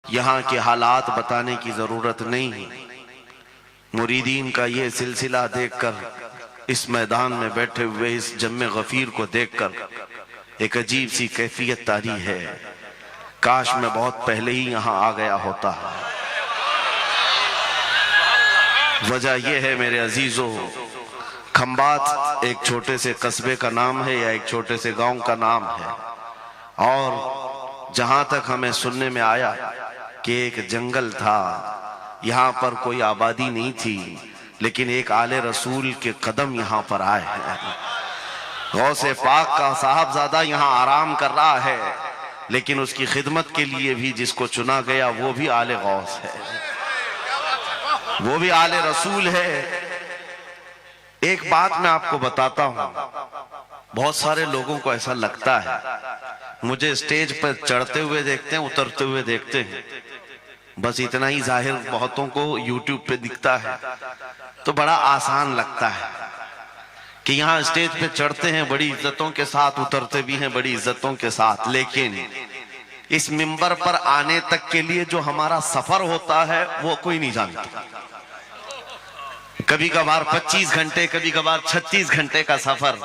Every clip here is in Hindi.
यहाँ के हालात बताने की जरूरत नहीं है। मुरीदीन का ये सिलसिला देखकर, इस मैदान में बैठे हुए इस जम्मे गफीर को देखकर एक अजीब सी कैफियत तारी है। काश मैं बहुत पहले ही यहाँ आ गया होता। वजह यह है मेरे अजीजों, खंबात एक छोटे से कस्बे का नाम है या एक छोटे से गांव का नाम है, और जहां तक हमें सुनने में आया कि एक जंगल था, यहाँ पर कोई आबादी नहीं थी, लेकिन एक आले रसूल के कदम यहाँ पर आए हैं। गौसे पाक का साहबजादा यहाँ आराम कर रहा है, लेकिन उसकी खिदमत के लिए भी जिसको चुना गया वो भी आले गौस है, वो भी आले रसूल है। एक बात मैं आपको बताता हूं, बहुत सारे लोगों को ऐसा लगता है, मुझे स्टेज पर चढ़ते हुए देखते हैं, उतरते हुए देखते हैं, बस इतना ही जाहिर बहुतों को यूट्यूब पे दिखता है, तो बड़ा आसान लगता है कि यहाँ स्टेज पे चढ़ते हैं बड़ी इज्जतों के साथ, उतरते भी हैं बड़ी इज्जतों के साथ, लेकिन इस मिंबर पर आने तक के लिए जो हमारा सफर होता है वो कोई नहीं जानता। कभी कभार 25 घंटे, कभी कभार 36 घंटे का सफर।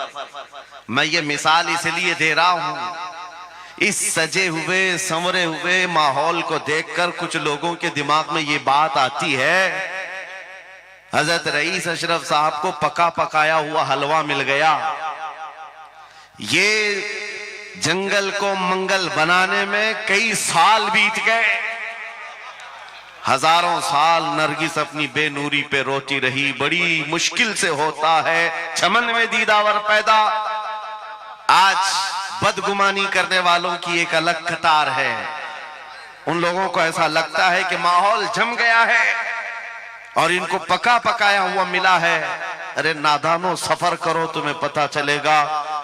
मैं ये मिसाल इसलिए दे रहा हूं, इस सजे हुए संवरे हुए माहौल को देखकर कुछ लोगों के दिमाग में ये बात आती है, हजरत रईस अशरफ साहब को पका पकाया हुआ हलवा मिल गया, ये जंगल को मंगल बनाने में कई साल बीत गए, हजारों साल नरगिस अपनी बेनूरी पे रोती रही, बड़ी मुश्किल से होता है चमन में दीदावर पैदा। आज बदगुमानी करने वालों की एक अलग कतार है। उन लोगों को ऐसा लगता है कि माहौल जम गया है और इनको पका पकाया हुआ मिला है। अरे नादानो, सफर करो, तुम्हें पता चलेगा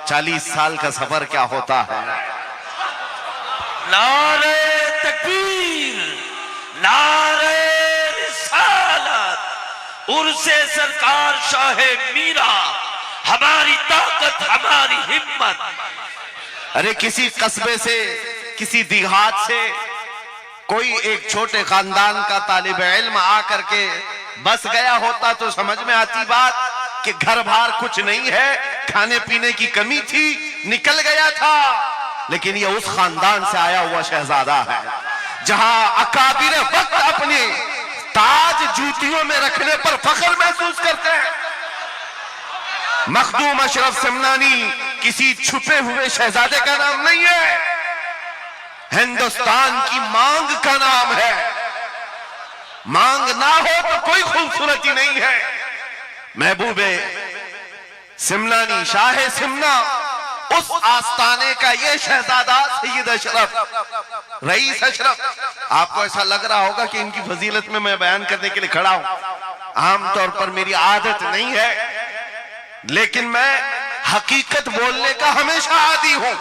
40 साल का सफर क्या होता है। नारे तकबीर, नारे रिसालत, उर्से सरकार शाहे मीरा, हमारी ताकत हमारी हिम्मत। अरे किसी कस्बे से, किसी देहात से कोई एक छोटे खानदान का तालिब इल्म आकर के बस गया होता तो समझ में आती बात कि घर बार कुछ नहीं है, खाने पीने की कमी थी, निकल गया था। लेकिन ये उस खानदान से आया हुआ शहजादा है जहां अकाबिर वक्त अपने ताज जूतियों में रखने पर फख्र महसूस करते हैं। मखदूम अशरफ समनानी किसी छुपे हुए शहजादे का नाम नहीं है, हिंदुस्तान की मांग का नाम है। मांग ना हो तो कोई खूबसूरती नहीं है। महबूबे सिमनानी, शाहे सिमना, उस आस्ताने का ये शहजादा सैयद अशरफ, रईस अशरफ। आपको ऐसा लग रहा होगा कि इनकी फजीलत में मैं बयान करने के लिए खड़ा हूं। आमतौर पर मेरी आदत नहीं है, लेकिन मैं हकीकत बोलने का हमेशा आदी हूं।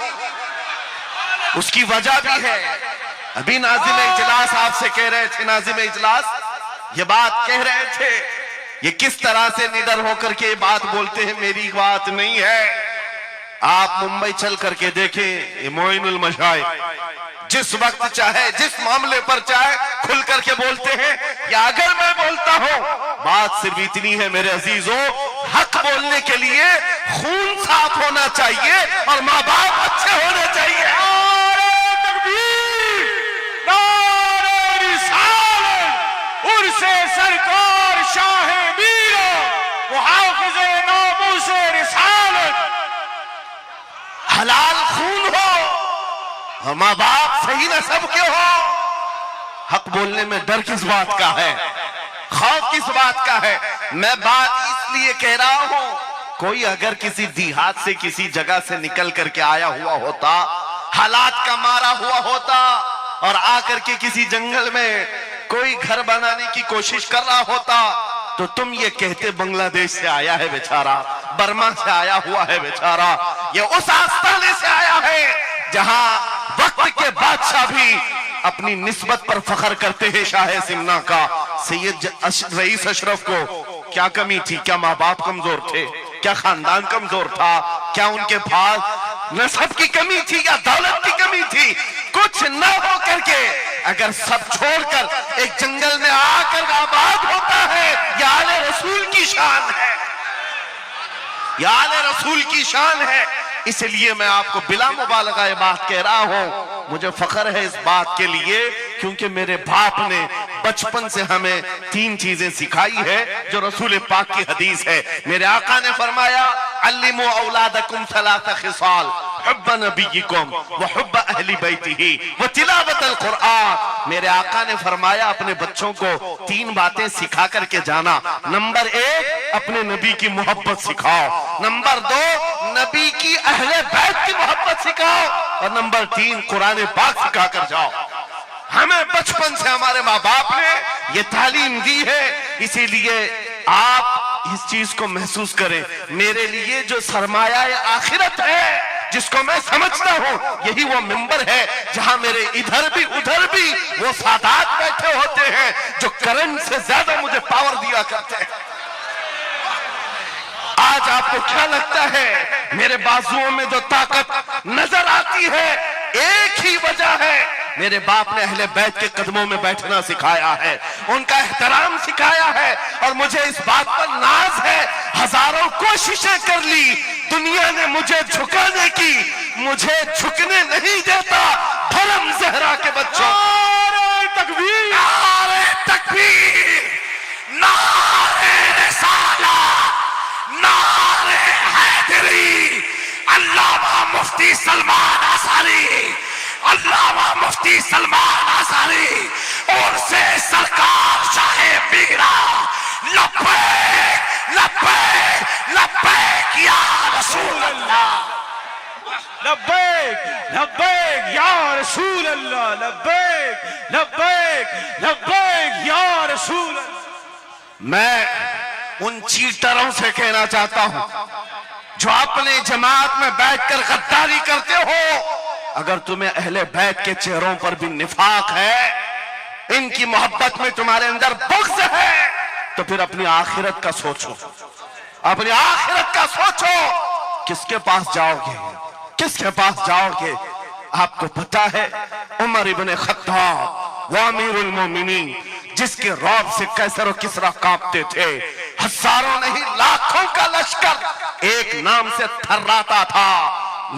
उसकी वजह भी है। अभी नाज़िम इजलास आपसे कह रहे थे, नाज़िम इजलास ये बात कह रहे थे, ये किस तरह से निडर होकर के बात बोलते हैं, मेरी बात नहीं है। आप मुंबई चल करके देखें, मोइनुल मशाइख जिस वक्त चाहे, जिस मामले पर चाहे खुल करके बोलते हैं। या अगर मैं बोलता हूं, बात सिर्फ इतनी है मेरे अजीजों, हक बोलने के लिए खून साफ होना चाहिए और माँ बाप अच्छे होने चाहिए। नारे तकबीर, नारे रिसालत, उर्से सरकार शाहे मीरा, मुहाफिज़े नामूसे रिसालत। हलाल खून हो और माँ बाप सही नस्ब के हो। हक बोलने में डर किस बात का है, खौफ किस बात का है। मैं बात इसलिए कह रहा हूं, कोई अगर किसी देहात से, किसी जगह से निकल करके आया हुआ होता, हालात का मारा हुआ होता और आकर के किसी जंगल में कोई घर बनाने की कोशिश कर रहा होता, तो तुम ये कहते बांग्लादेश से आया है बेचारा, बर्मा से आया हुआ है बेचारा। ये उस आस्ताने से आया है जहां वक्त के बादशाह भी अपनी निस्बत पर फख्र करते हैं। शाहे सिमना का सैयद रईस अशरफ को क्या कमी थी? क्या माँ बाप कमजोर थे? क्या खानदान कमजोर था? क्या उनके पास नस्ब की कमी थी या दौलत की कमी थी? कुछ न हो करके अगर सब छोड़कर एक जंगल में आकर आबाद होता है, यह आले रसूल की शान है, यह आले रसूल की शान है। इसलिए मैं आपको बिला मुबालगा ये बात कह रहा हूं। मुझे फख्र है इस बात के लिए क्योंकि मेरे बाप ने बचपन से हमें 3 चीजें सिखाई है जो रसूल पाक की हदीस है। मेरे आका ने फरमाया, अल्लिमू औलादकुम सलासा खिसाल, हुब्ब नबीयिकुम व हुब्ब अहली बैतिही व तिलावतल कुरआन। मेरे आका ने फरमाया, अपने बच्चों को 3 बातें सिखा करके जाना। नंबर 1, अपने नबी की मोहब्बत सिखाओ। नंबर 2, नबी की अहले बैत की मोहब्बत सिखाओ। और नंबर 3, कुरान पाक सिखा कर जाओ। हमें बचपन से हमारे माँ बाप ने ये तालीम दी है, इसीलिए आप इस चीज को महसूस करें। मेरे लिए जो सरमाया आखिरत है, जिसको मैं समझता हूं, यही वो मिंबर है जहां मेरे इधर भी उधर भी वो सादात बैठे होते हैं जो करंट से ज्यादा मुझे पावर दिया करते हैं। आज आपको क्या लगता है मेरे बाजुओं में जो ताकत नजर आती है, एक ही वजह है, मेरे बाप ने अहले बैत के कदमों में बैठना सिखाया है, उनका एहतराम सिखाया है। और मुझे इस बात पर नाज है, हजारों कोशिशें कर ली दुनिया ने मुझे झुकाने की, मुझे झुकने नहीं देता धर्म ज़हरा के बच्चों। नारे तकबीर, नारे तकबीर, नारे रिसालत, नारे हैदरी। अल्लामा मुफ्ती सलमान आसारी, अल्लामा मुफ्ती सलमान आसारी और से सरकार शाहे मीरा, लब्बैक लब्बैक लब्बैक या रसूल अल्लाह, लब्बैक लब्बैक या रसूल अल्लाह, लब्बैक लब्बैक लब्बैक या रसूल अल्लाह। मैं उन चीटरों से कहना चाहता हूं जो अपने जमात में बैठकर गद्दारी करते हो, अगर तुम्हें अहले बैत के चेहरों पर भी निफाक है, इनकी मोहब्बत में तुम्हारे अंदर बुग़्ज़ है, तो फिर अपनी आखिरत का सोचो, अपनी आखिरत का सोचो। किसके पास जाओगे, किसके पास जाओगे? आपको पता है उमर इब्ने खत्ताब व अमीरुल मोमिनीन, जिसके रौब से कैसर और किसरा कांपते थे, हजारों नहीं लाखों का लश्कर एक नाम से थर्राता था,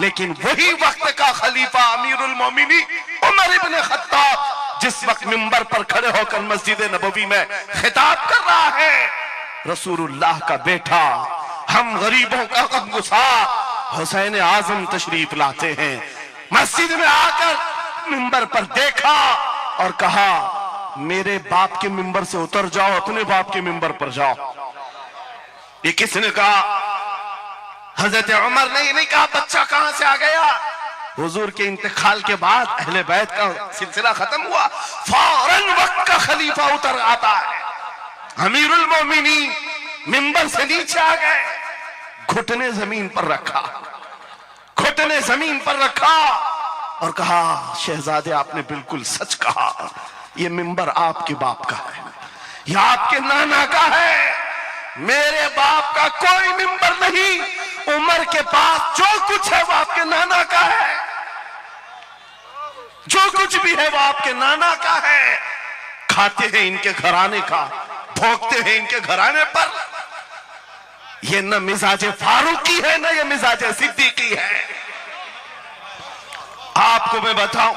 लेकिन वही वक्त का खलीफा अमीरुल मोमिनीन उमर इब्ने खत्ताब जिस वक्त मिंबर पर खड़े होकर मस्जिद नबवी में खिताब कर रहा है, रसूलुल्लाह का बेटा, हम गरीबों का गमगुसार हुसैन आजम तशरीफ लाते हैं। मस्जिद में आकर मिंबर पर देखा और कहा, मेरे बाप के मिंबर से उतर जाओ, अपने बाप के मिंबर पर जाओ। ये किसने कहा? हजरत उमर ने ये नहीं कहा बच्चा कहां से आ गया। हुजूर के इंतकाल के बाद अहले बैत का सिलसिला खत्म हुआ, फौरन वक्त का खलीफा उतर आता है, अमीरुल मोमिनीन मिंबर से नीचे आ गए, घुटने जमीन पर रखा, घुटने जमीन पर रखा और कहा, शहजादे आपने बिल्कुल सच कहा, यह मिंबर आपके बाप का है, यह आपके नाना का है, मेरे बाप का कोई मिंबर नहीं। उमर के पास जो कुछ है वो आपके नाना का है, जो कुछ भी है वो आपके नाना का है। खाते हैं इनके घराने का, भोगते हैं इनके घराने पर। ये न मिजाज फारूकी है, न ये मिजाज सिद्दीकी है। आपको मैं बताऊं,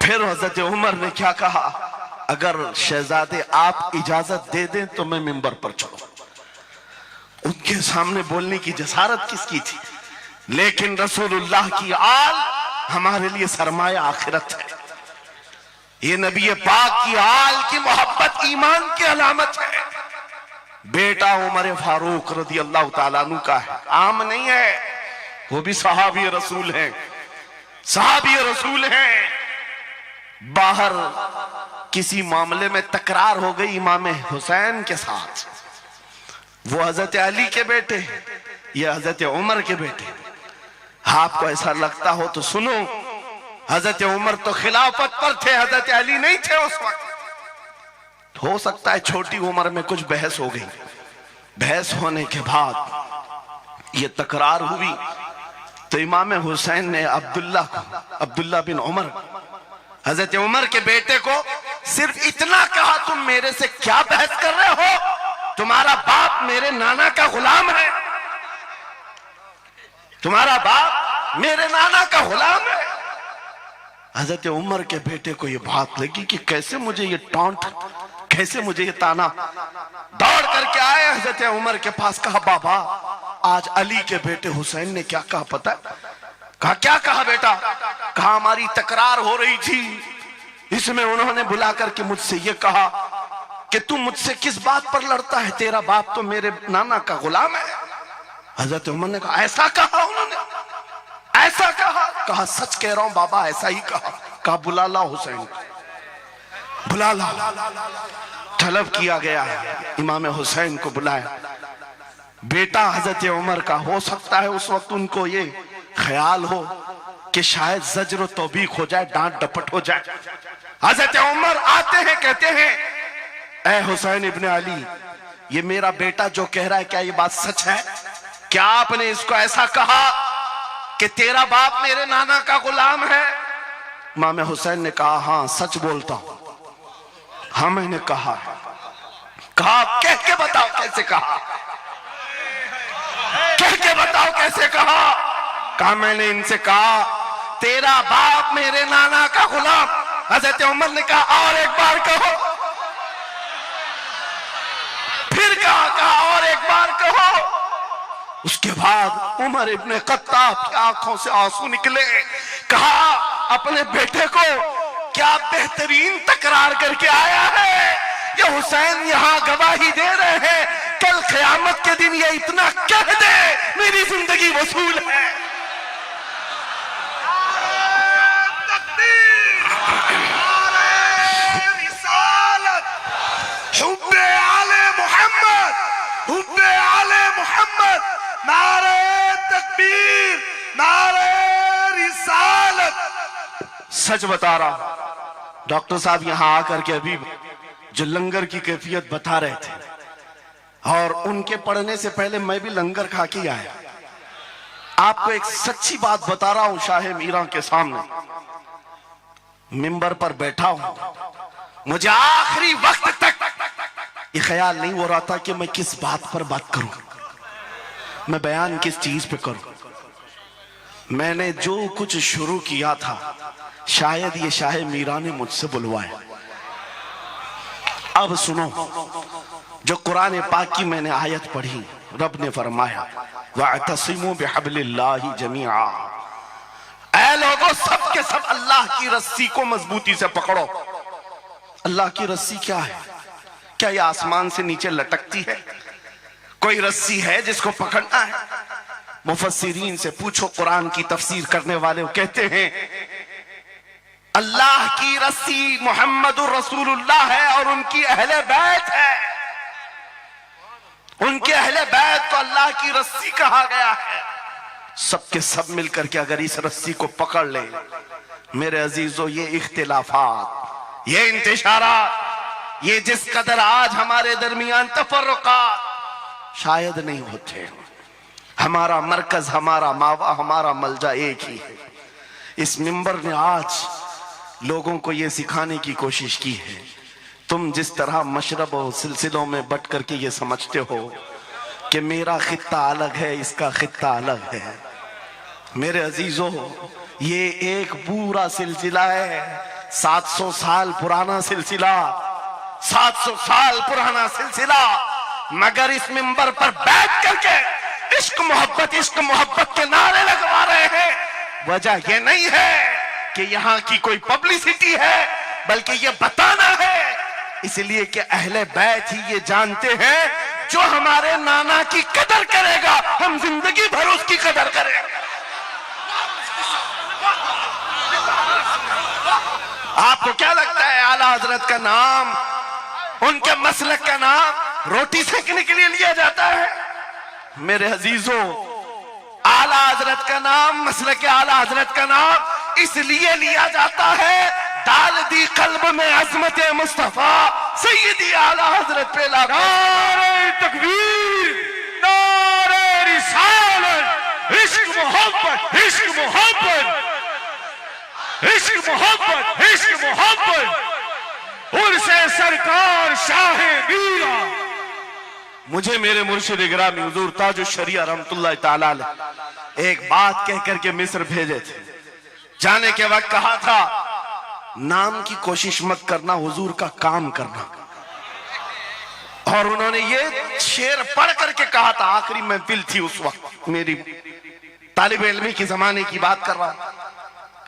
फिर हजरत उमर ने क्या कहा, अगर शहजादे आप इजाजत दे दें तो मैं मिंबर पर चढ़ूं। उनके सामने बोलने की जसारत किसकी थी? लेकिन रसूलुल्लाह की आल हमारे लिए सरमाया आखिरत है। ये नबी पाक की आल की मोहब्बत ईमान की अलामत है। बेटा उमर फारूक रज़ी अल्लाह ताला अन्हु का है, आम नहीं है, वो भी सहाबी रसूल हैं, सहाबी रसूल हैं। बाहर किसी मामले में तकरार हो गई इमाम हुसैन के साथ, वो हजरत अली के बेटे, ये हजरत उमर के बेटे। आपको ऐसा लगता हो तो सुनो, हजरत उमर तो खिलाफत पर थे, हजरत अली नहीं थे उस वक्त। हो सकता है छोटी उम्र में कुछ बहस हो गई, बहस होने के बाद ये तकरार हुई तो इमाम हुसैन ने अब्दुल्ला बिन उमर हजरत उमर के बेटे को सिर्फ इतना कहा, तुम मेरे से क्या बहस कर रहे हो, तुम्हारा बाप मेरे नाना का गुलाम है, तुम्हारा बाप मेरे नाना का गुलाम है। हजरत उमर के बेटे को यह बात लगी कि कैसे मुझे ये टॉन्ट, कैसे मुझे ये ताना। दौड़ करके आए हजरत उमर के पास, कहा बाबा आज अली के बेटे हुसैन ने क्या कहा पता है? कहा क्या कहा बेटा? कहा हमारी तकरार हो रही थी, इसमें उन्होंने बुला करके मुझसे ये कहा कि तू मुझसे किस बात पर लड़ता है, तेरा बाप तो मेरे नाना का गुलाम है। हजरत उमर ने कहा ऐसा कहा उन्होंने, ऐसा कहा? कहा सच कह रहा हूं बाबा, ऐसा ही कहा। कहा बुला ला हुसैन, बुला ला। तलब किया गया, इमाम हुसैन को बुलाया। बेटा हजरत उमर का, हो सकता है उस वक्त उनको ये ख्याल हो कि शायद जज्र तौबीक हो जाए, डांट डपट हो जाए। हजरत उमर आते हैं, कहते हैं ऐ हुसैन इब्ने अली, ये मेरा बेटा जो कह रहा है क्या ये बात सच है? क्या आपने इसको ऐसा कहा कि तेरा बाप मेरे नाना का गुलाम है? इमाम हुसैन ने कहा हाँ सच बोलता हूं, हाँ मैंने कहा। कहा कह के बताओ कैसे कहा, कह के बताओ कैसे कहा? कहा मैंने इनसे कहा तेरा बाप मेरे नाना का गुलाम। हजरत उमर ने कहा और एक बार कहो। फिर कहा और एक बार कहो। उसके बाद उमर इब्ने खत्ताब की आंखों से आंसू निकले। कहा अपने बेटे को क्या बेहतरीन तकरार करके आया है, ये हुसैन यहां गवाही दे रहे हैं, कल क़यामत के दिन ये इतना कह दे मेरी जिंदगी वसूल है। हुब्बे आले मोहम्मद, हुब्बे आले मोहम्मद, नारे तकबीर, नारे रिसालत। सच बता रहा, डॉक्टर साहब यहां आकर के अभी जो लंगर की कैफियत बता रहे थे और उनके पढ़ने से पहले मैं भी लंगर खा के आया। आपको एक सच्ची बात बता रहा हूं, शाह मीरा के सामने मिंबर पर बैठा हूं, मुझे आखिरी वक्त तक ये ख्याल नहीं हो रहा था कि मैं किस बात पर बात करूं, मैं बयान किस चीज पे करूं। मैंने जो कुछ शुरू किया था शायद ये शाह मीरा ने मुझसे बुलवाया। अब सुनो, जो कुरान पाक की मैंने आयत पढ़ी, रब ने फरमाया वअतसिमू बिहब्लिल्लाहि जमीआ, ऐ लोगों सब के सब अल्लाह की रस्सी को मजबूती से पकड़ो। अल्लाह की रस्सी क्या है? क्या ये आसमान से नीचे लटकती है? कोई रस्सी है जिसको पकड़ना है? मुफस्सिरीन से पूछो, कुरान की तफसीर करने वाले कहते हैं अल्लाह की रस्सी मुहम्मदुर रसूलुल्लाह है और उनकी अहले बैत है। उनके अहले बैत को अल्लाह की रस्सी कहा गया है। सबके सब मिलकर के अगर इस रस्सी को पकड़ ले, मेरे अजीजों, ये इख्तिलाफात, ये इंतशारात, ये जिस कदर आज हमारे दरमियान तफर्रुकात शायद नहीं होते। हमारा मरकज, हमारा मावा, हमारा मलजा एक ही है। इस मिंबर ने आज लोगों को यह सिखाने की कोशिश की है, तुम जिस तरह मशरब और सिलसिलों में बट करके ये समझते हो कि मेरा खित्ता अलग है, इसका खित्ता अलग है, मेरे अजीजों ये एक पूरा सिलसिला है, 700 साल पुराना सिलसिला, 700 साल पुराना सिलसिला। मगर इस मिंबर पर बैठ करके इश्क मोहब्बत के नारे लगवा रहे हैं। वजह यह नहीं है कि यहां की कोई पब्लिसिटी है, बल्कि यह बताना है इसलिए कि अहले बैत ही ये जानते हैं, जो हमारे नाना की कदर करेगा हम जिंदगी भर उसकी कदर करेंगे। आपको क्या लगता है आला हजरत का नाम, उनके मसलक का नाम रोटी सेकने के लिए लिया जाता है? मेरे अजीजों, आला हजरत का नाम, मसलक आला हजरत का नाम इसलिए लिया जाता है, डाल दी कल्ब में अजमत मुस्तफा सैयदी आला हजरत पे लगा। नारे तकबीर, नारे रिसालत, इश्क मोहब्बत, इश्क मोहब्बत। इश्क मोहब्बत उर्से सरकार शाह मीरा। मुझे मेरे मुर्शिद गिरामी हुजूर ताजुश शरिया रहमतुल्लाह ताला अलैह एक बात कह करके मिस्र भेजे थे। जाने के वक्त कहा था नाम की कोशिश मत करना, हुजूर का काम करना। और उन्होंने ये शेर पढ़ करके कहा था, आखिरी महफिल थी उस वक्त, मेरी तालिब इल्मी की जमाने की बात कर रहा हूं,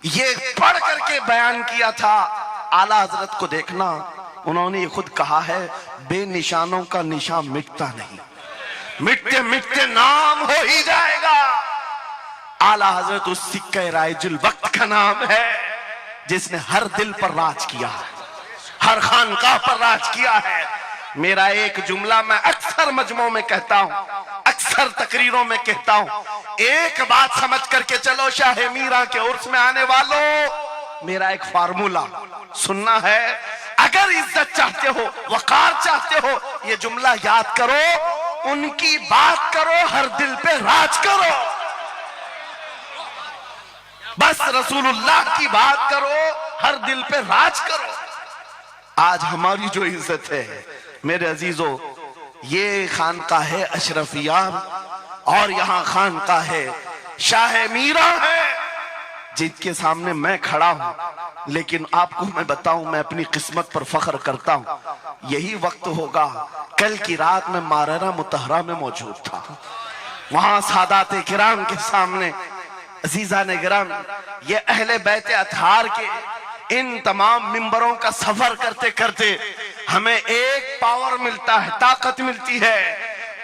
ये पढ़ करके बयान किया था। आला हजरत को देखना, उन्होंने ये खुद कहा है, बेनिशानों का निशान मिटता नहीं, मिटते मिटते नाम हो ही जाएगा। आला हजरत उस सिक्के राइजुल वक्त का नाम है जिसने हर दिल पर राज किया है, हर खानकाह पर राज किया है। मेरा एक जुमला मैं अक्सर मजमों में कहता हूं, अक्सर तकरीरों में कहता हूं, एक बात समझ करके चलो शाह मीरा के उर्स में आने वालों, मेरा एक फार्मूला सुनना है। अगर इज्जत चाहते हो, वकार चाहते हो, ये जुमला याद करो, उनकी बात करो, हर दिल पे राज करो। बस रसूलुल्लाह की बात करो, हर दिल पे राज करो। आज हमारी जो इज्जत है मेरे अजीजों, ये खानकाह है अशरफिया और यहाँ खानकाह है शाह मीरा है, जिनके सामने मैं खड़ा हूं। लेकिन आपको मैं बताऊं, मैं अपनी किस्मत पर फख्र करता हूं। यही वक्त होगा, कल की रात में माररा मुतहरा में मौजूद था, वहां सादात किराम के सामने अजीजा ने गिराम, ये अहले बैते अतहार के इन तमाम मिंबरों का सफर करते करते हमें एक पावर मिलता है, ताकत मिलती है।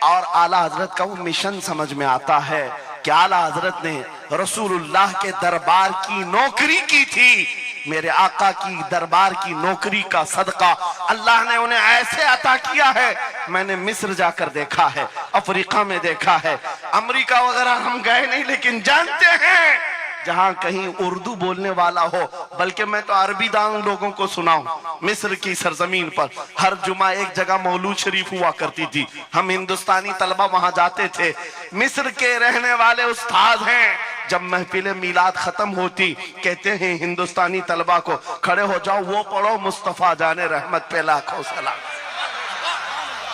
और आला हजरत का वो मिशन समझ में आता है कि आला हजरत ने रसूलुल्लाह के दरबार की नौकरी की थी। मेरे आका की दरबार की नौकरी का सदका अल्लाह ने उन्हें ऐसे अता किया है। मैंने मिस्र जाकर देखा है, अफ्रीका में देखा है, अमेरिका वगैरह हम गए नहीं, लेकिन जानते हैं जहां कहीं उर्दू बोलने वाला हो, बल्कि मैं तो अरबी दान लोगों को सुनाऊं। मिस्र की सरजमीन पर हर जुमा एक जगह मौलूद शरीफ हुआ करती थी, हम हिंदुस्तानी तलबा वहां जाते थे। मिस्र के रहने वाले उस्ताद हैं, जब महफिल मीलाद खत्म होती कहते हैं हिंदुस्तानी तलबा को, खड़े हो जाओ, वो पढ़ो मुस्तफा जाने रहमत पे लाखों सलाम,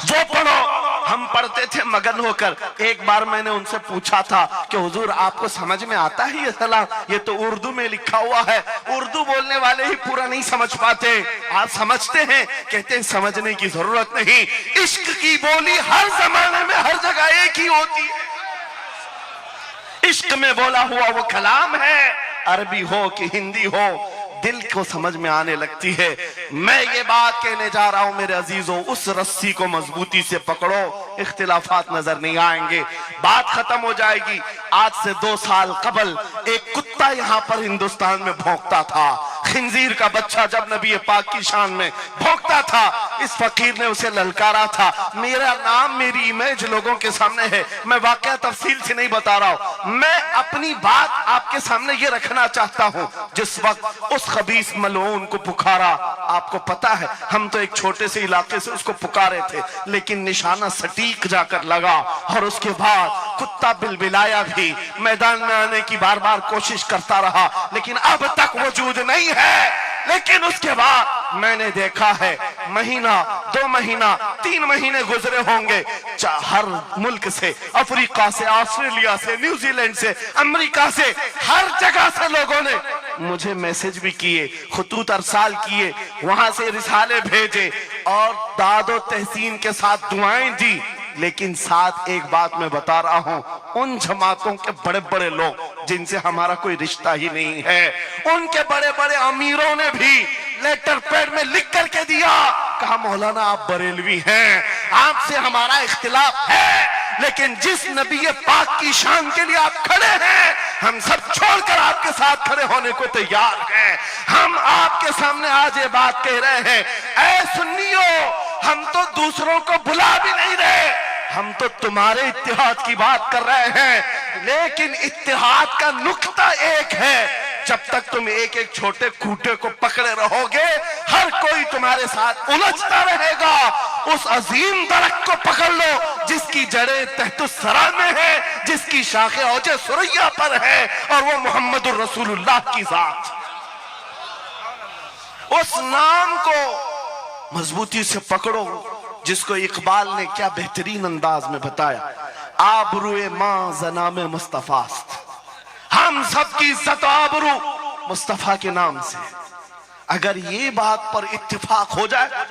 वो पढ़ो। हम पढ़ते थे मगन होकर। एक बार मैंने उनसे पूछा था कि हुजूर आपको समझ में आता है ये सलाम? ये तो उर्दू में लिखा हुआ है, उर्दू बोलने वाले ही पूरा नहीं समझ पाते, आप समझते हैं? कहते हैं समझने की जरूरत नहीं, इश्क की बोली हर जमाने में हर जगह एक ही होती है। इश्क में बोला हुआ वो कलाम है, अरबी हो कि हिंदी हो, दिल को समझ में आने लगती है। मैं ये बात कहने जा रहा हूं मेरे अजीजों, उस रस्सी को मजबूती से पकड़ो, इख्तिलाफात नजर नहीं आएंगे, बात खत्म हो जाएगी। आज से 2 साल कबल एक कुत्ता यहाँ पर हिंदुस्तान में भौंकता था, खिंजीर का बच्चा जब नबी पाक की शान में भौंकता था, इस फकीर ने उसे ललकारा था। मेरा नाम, मेरी इमेज लोगों के सामने है, मैं वाकया तफसील से नहीं बता रहा हूं, मैं अपनी बात आपके सामने ये रखना चाहता हूं। जिस वक्त उस खबीस मलऊन को पुकारा, आपको पता है हम तो एक छोटे से इलाके से उसको पुकारे थे, लेकिन निशाना सटीक जाकर लगा और उसके बाद कुत्ता बिलबिलाया भी, मैदान में आने की बार बार कोशिश करता रहा, लेकिन अब तक वजूद नहीं है। लेकिन उसके बाद मैंने देखा है, महीना, 2 महीना, 3 महीने गुजरे होंगे, हर मुल्क से, अफ्रीका से, ऑस्ट्रेलिया से, न्यूजीलैंड से, अमेरिका से, हर जगह से लोगों ने मुझे मैसेज भी किए, खुतूत अरसाल किए, वहां से रिसाले भेजे और दादो तहसीन के साथ दुआएं दी। लेकिन साथ एक बात मैं बता रहा हूं, उन जमातों के बड़े बड़े लोग जिनसे हमारा कोई रिश्ता ही नहीं है, उनके बड़े बड़े अमीरों ने भी लेटर पैड में लिख करके दिया, कहा मौलाना आप बरेलवी हैं, आपसे हमारा इख्तिलाफ है, लेकिन जिस नबी पाक की शान के लिए आप खड़े हैं, हम सब छोड़कर आपके साथ खड़े होने को तैयार हैं। हम आपके सामने आज ये बात कह रहे हैं, ऐ सुन्नियों, हम तो दूसरों को बुला भी नहीं रहे, हम तो तुम्हारे इत्तेहाद की बात कर रहे हैं। लेकिन इत्तेहाद का नुक्ता एक है, जब तक तुम एक एक छोटे खूंटे को पकड़े रहोगे, हर कोई तुम्हारे साथ उलझता रहेगा। उस अजीम दरख्त को पकड़ लो जिसकी जड़ें तहतुस्सरा में है, जिसकी शाखें औजे सुरैया पर है, और वो मोहम्मदुर रसूलुल्लाह की जात। उस नाम को मजबूती से पकड़ो जिसको इकबाल ने क्या बेहतरीन अंदाज में बताया, आबरूए मां जनाम मुस्तफास्त, हम सबकी इज्जत आबरू मुस्तफा के नाम से। अगर ये बात पर इत्तेफाक हो जाए,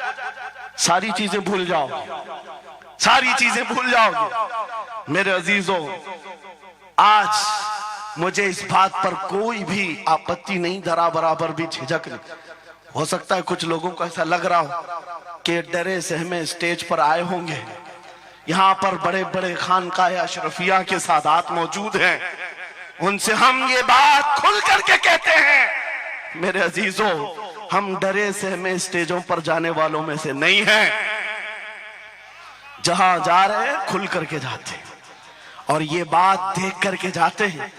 सारी चीजें भूल जाओ, सारी चीजें भूल जाओगे। मेरे अजीजों, आज मुझे इस बात पर कोई भी आपत्ति नहीं, जरा बराबर भी झिझक नहीं। हो सकता है कुछ लोगों को ऐसा लग रहा हो कि डरे सहमे स्टेज पर आए होंगे, यहां पर बड़े बड़े खानकाह अशरफिया के सादात मौजूद हैं, उनसे हम ये बात खुल करके कहते हैं। मेरे अजीजों, हम डरे सहमे स्टेजों पर जाने वालों में से नहीं हैं। जहां जा रहे हैं खुल करके जाते हैं और ये बात देख करके जाते हैं,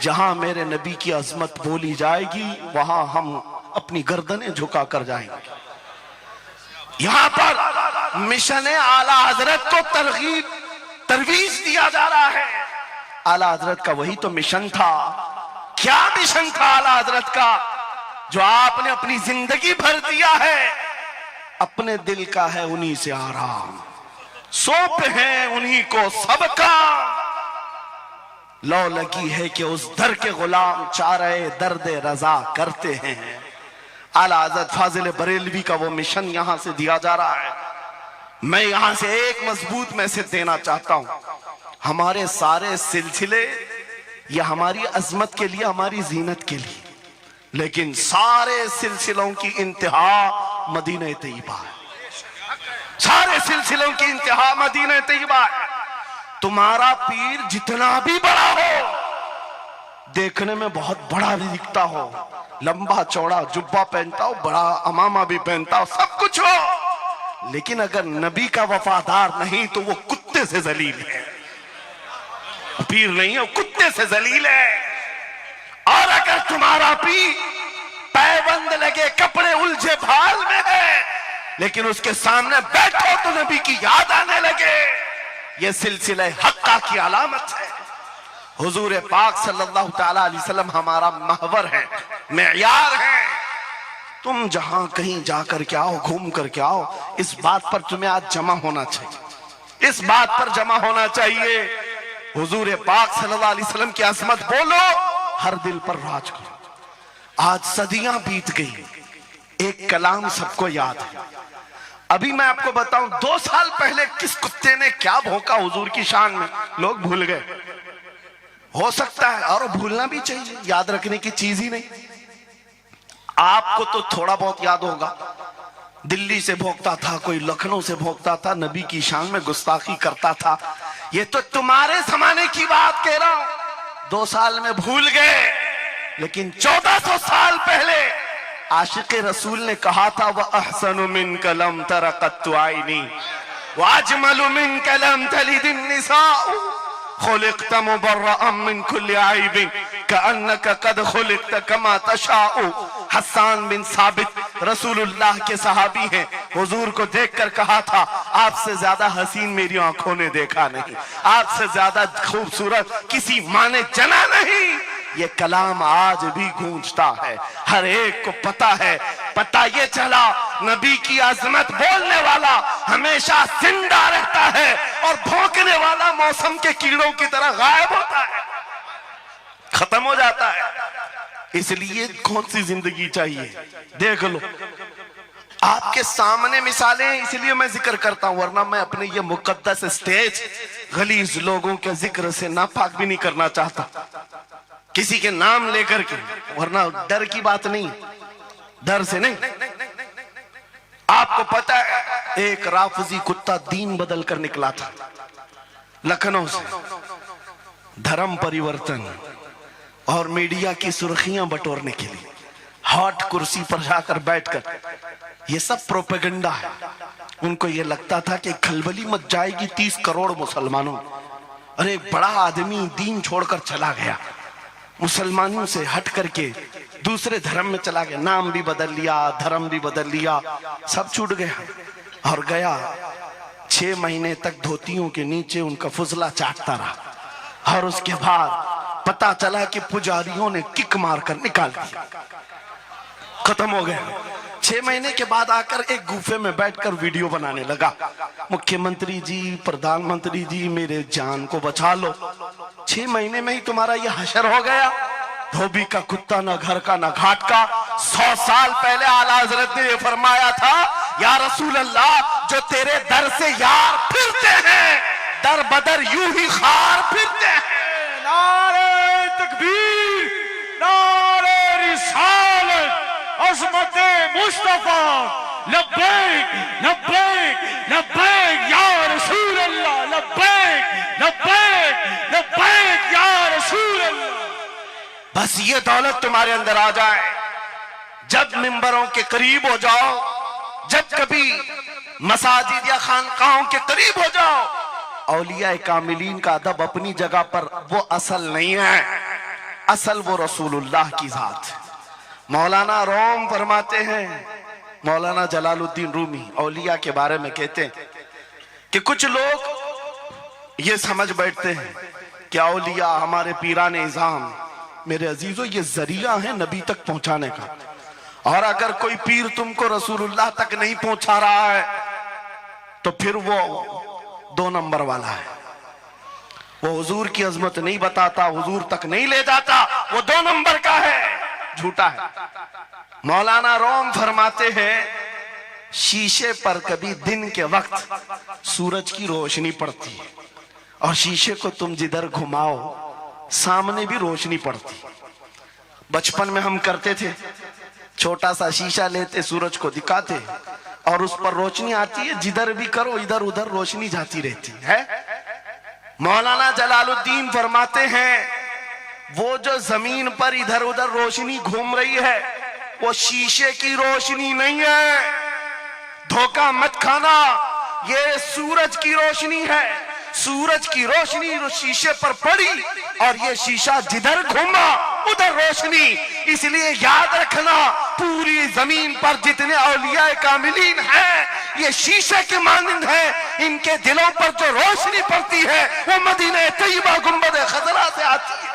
जहां मेरे नबी की अजमत बोली जाएगी वहां हम अपनी गर्दनें झुका कर जाएंगे। यहां पर मिशन आला हजरत को तरवीज दिया जा रहा है। आला हजरत का वही तो मिशन था। क्या मिशन था आला हजरत का, जो आपने अपनी जिंदगी भर दिया है? अपने दिल का है उन्हीं से आराम, सौंप है उन्हीं को सब काम। लौ लगी है कि उस दर के गुलाम चारे दर्द रजा करते हैं। आला हजरत फाजिल बरेलवी का वो मिशन यहां से दिया जा रहा है। मैं यहां से एक मजबूत मैसेज देना चाहता हूं। हमारे सारे सिलसिले ये हमारी अजमत के लिए, हमारी जीनत के लिए, लेकिन सारे सिलसिलों की इंतहा मदीना तैयबा है। सारे सिलसिलों की इंतहा मदीना तैयबा है। तुम्हारा पीर जितना भी बड़ा हो, देखने में बहुत बड़ा भी दिखता हो, लंबा चौड़ा जुब्बा पहनता हो, बड़ा अमामा भी पहनता हो, सब कुछ हो, लेकिन अगर नबी का वफादार नहीं तो वो कुत्ते से जलील है। पीर नहीं है, कुत्ते से जलील है। और अगर तुम्हारा पीर पैबंद लगे, कपड़े उलझे भाल में है, लेकिन उसके सामने बैठो तो नबी की याद आने लगे, ये सिलसिला हक्का की अलामत है। हुजूर पाक सल्लल्लाहु तआला अलैहि वसल्लम हमारा महवर है, मेयार है। तुम जहां कहीं जाकर के आओ, घूम करके आओ, इस बात पर तुम्हें आज जमा होना चाहिए, इस बात पर जमा होना चाहिए। हुजूर पाक सल्लल्लाहु अलैहि वसल्लम की अजमत बोलो, हर दिल पर राज करो। आज सदियां बीत गई, एक कलाम सबको याद है। अभी मैं आपको बताऊं, 2 साल पहले किस कुत्ते ने क्या भौंका हुजूर की शान में, लोग भूल गए। हो सकता है, और भूलना भी चाहिए, याद रखने की चीज ही नहीं। आपको तो थोड़ा बहुत याद होगा, दिल्ली से भौंकता था, कोई लखनऊ से भौंकता था, नबी की शान में गुस्ताखी करता था। ये तो तुम्हारे जमाने की बात कह रहा हूं, 2 साल में भूल गए। लेकिन 1400 साल पहले आशिक़ रसूल ने कहा था, वह अहसनु मिन कलम तरक़त्तु आइनी व अजमलु मिन कलम तलिदिन निसाउ खुलिक़्त मुबर्रअम मिन कुल्लि आइबिन कअन्नका कद खुलिक़्त कमा तशाउ। हस्सान बिन साबित रसूलुल्लाह के सहाबी हैं, हुजूर को देखकर कहा था, आपसे ज्यादा हसीन मेरी आंखों ने देखा नहीं, आपसे ज्यादा खूबसूरत किसी माँ ने जना नहीं। ये कलाम आज भी गूंजता है, हर एक को पता है। पता ये चला, नबी की अजमत बोलने वाला हमेशा जिंदा रहता है और भौंकने वाला मौसम के कीड़ों की तरह गायब होता है, खत्म हो जाता है। इसलिए कौन सी जिंदगी चाहिए, देख लो। आपके सामने मिसालें हैं, इसलिए मैं जिक्र करता हूं, वरना मैं अपने ये मुकद्दस स्टेज गलीज लोगों के जिक्र से नापाक भी नहीं करना चाहता, किसी के नाम लेकर के, वरना डर की बात नहीं, डर से नहीं। आपको पता है, एक राफजी कुत्ता दीन बदल कर निकला था लखनऊ से, धर्म परिवर्तन और मीडिया की सुर्खियां बटोरने के लिए हॉट कुर्सी पर जाकर बैठकर, ये सब प्रोपेगेंडा है। उनको ये लगता था कि खलबली मच जाएगी 30 करोड़ मुसलमानों। अरे बड़ा आदमी दीन छोड़कर चला गया, मुसलमानों से हट करके दूसरे धर्म में चला गया, नाम भी बदल लिया, धर्म भी बदल लिया, सब छूट गया और गया। 6 महीने तक धोतियों के नीचे उनका फुजला चाटता रहा और उसके बाद पता चला कि पुजारियों ने किक मारकर निकाल दिया, खत्म हो गया। 6 महीने के बाद आकर एक गुफे में बैठकर वीडियो बनाने लगा, मुख्यमंत्री जी, प्रधानमंत्री जी, मेरे जान को बचा लो। 6 महीने में ही तुम्हारा ये हशर हो गया। धोबी का कुत्ता, ना घर का ना घाट का। 100 साल पहले आला हजरत ने ये फरमाया था, या रसूल अल्लाह, जो तेरे दर से यार फिरते हैं, दर बदर यूं ही खार फिरते हैं। नारे तकबीर, नारे रिसालत, अज़मत मुस्तफा, लब्बैक लब्बैक लब्बैक या रसूल अल्लाह, लब्बैक लब्बैक लब्बैक या रसूल अल्लाह। बस ये दौलत तुम्हारे अंदर आ जाए, जब मिंबरों के करीब हो जाओ, जब कभी मसाजिद या खानकाहों के करीब हो जाओ, औलिया कामिलीन का अदब अपनी जगह पर, वो असल नहीं है, असल वो रसूलुल्लाह की जात। मौलाना रोम फरमाते हैं, मौलाना जलालुद्दीन रूमी औलिया के बारे में कहते हैं कि कुछ लोग ये समझ बैठते हैं कि औलिया हमारे पीराने इज़ाम, मेरे अजीजों, ये जरिया है नबी तक पहुंचाने का। और अगर कोई पीर तुमको रसूलुल्लाह तक नहीं पहुंचा रहा है तो फिर वो 2 नंबर वाला है। वो हुजूर की अजमत नहीं बताता, हुजूर तक नहीं ले जाता, वो 2 नंबर का है, झूठा है। मौलाना रोम फरमाते हैं, शीशे पर कभी दिन के वक्त सूरज की रोशनी पड़ती है और शीशे को तुम जिधर घुमाओ सामने भी रोशनी पड़ती। बचपन में हम करते थे, छोटा सा शीशा लेते, सूरज को दिखाते और उस पर रोशनी आती है, जिधर भी करो इधर उधर रोशनी जाती रहती है। मौलाना जलालुद्दीन फरमाते हैं, वो जो जमीन पर इधर उधर रोशनी घूम रही है वो शीशे की रोशनी नहीं है, धोखा मत खाना, ये सूरज की रोशनी है। सूरज की रोशनी जो शीशे पर पड़ी और ये शीशा जिधर घूमा उधर रोशनी। इसलिए याद रखना, पूरी जमीन पर जितने औलिया कामिलीन हैं ये शीशे के मानंद हैं, इनके दिलों पर जो रोशनी पड़ती है वो मदीने तैयबा गुंबद खजरा से आती है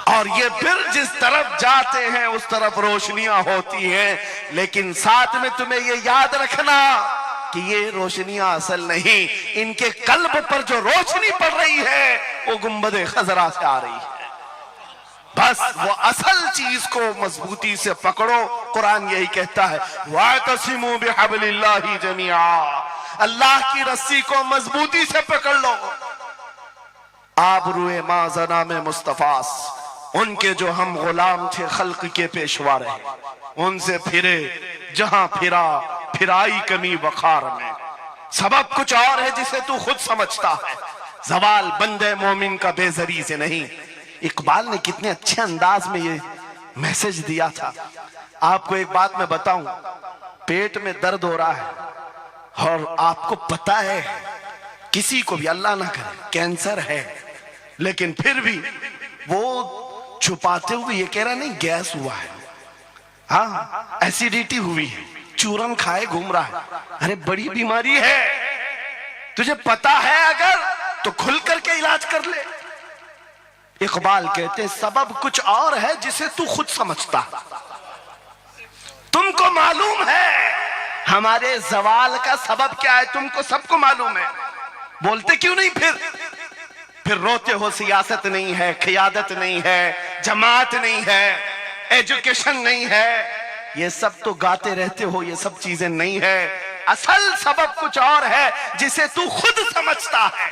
और ये फिर जिस तरफ जाते हैं उस तरफ रोशनियां होती हैं। लेकिन साथ में तुम्हें ये याद रखना कि ये रोशनियां असल नहीं, इनके कल्ब पर जो रोशनी पड़ रही है वो गुंबद खजरा से आ रही है। बस वो असल चीज को मजबूती से पकड़ो। कुरान यही कहता है, वातसिमू बिहब्लिल्लाहि जमीआ, अल्लाह की रस्सी को मजबूती से पकड़ लो। आबरूए माज़ना में मुस्तफास, उनके जो हम गुलाम थे, खल्क के पेशवा रहे, उनसे फिरे जहां फिरा फिराई कमी वखार में। सबब कुछ और है जिसे तू खुद समझता है, जवाल बंदे मोमिन का बेजरी से नहीं। इकबाल ने कितने अच्छे अंदाज में ये मैसेज दिया था। आपको एक बात मैं बताऊं, पेट में दर्द हो रहा है और आपको पता है किसी को भी, अल्लाह ना करे, कैंसर है, लेकिन फिर भी वो छुपाते हुए ये कह रहा नहीं गैस हुआ है, हाँ एसिडिटी हुई है, चूरन खाए घूम रहा है। अरे बड़ी बीमारी है, तुझे पता है अगर तो खुल करके इलाज कर ले। इकबाल कहते सबब कुछ और है जिसे तू खुद समझता। तुमको मालूम है हमारे जवाल का सबब क्या है, तुमको सबको मालूम है, बोलते क्यों नहीं? फिर रोते हो सियासत नहीं है, क़ियादत नहीं है, जमात नहीं है, एजुकेशन नहीं है, ये सब तो गाते रहते हो, ये सब चीजें नहीं है। असल सबब कुछ और है जिसे तू खुद समझता है।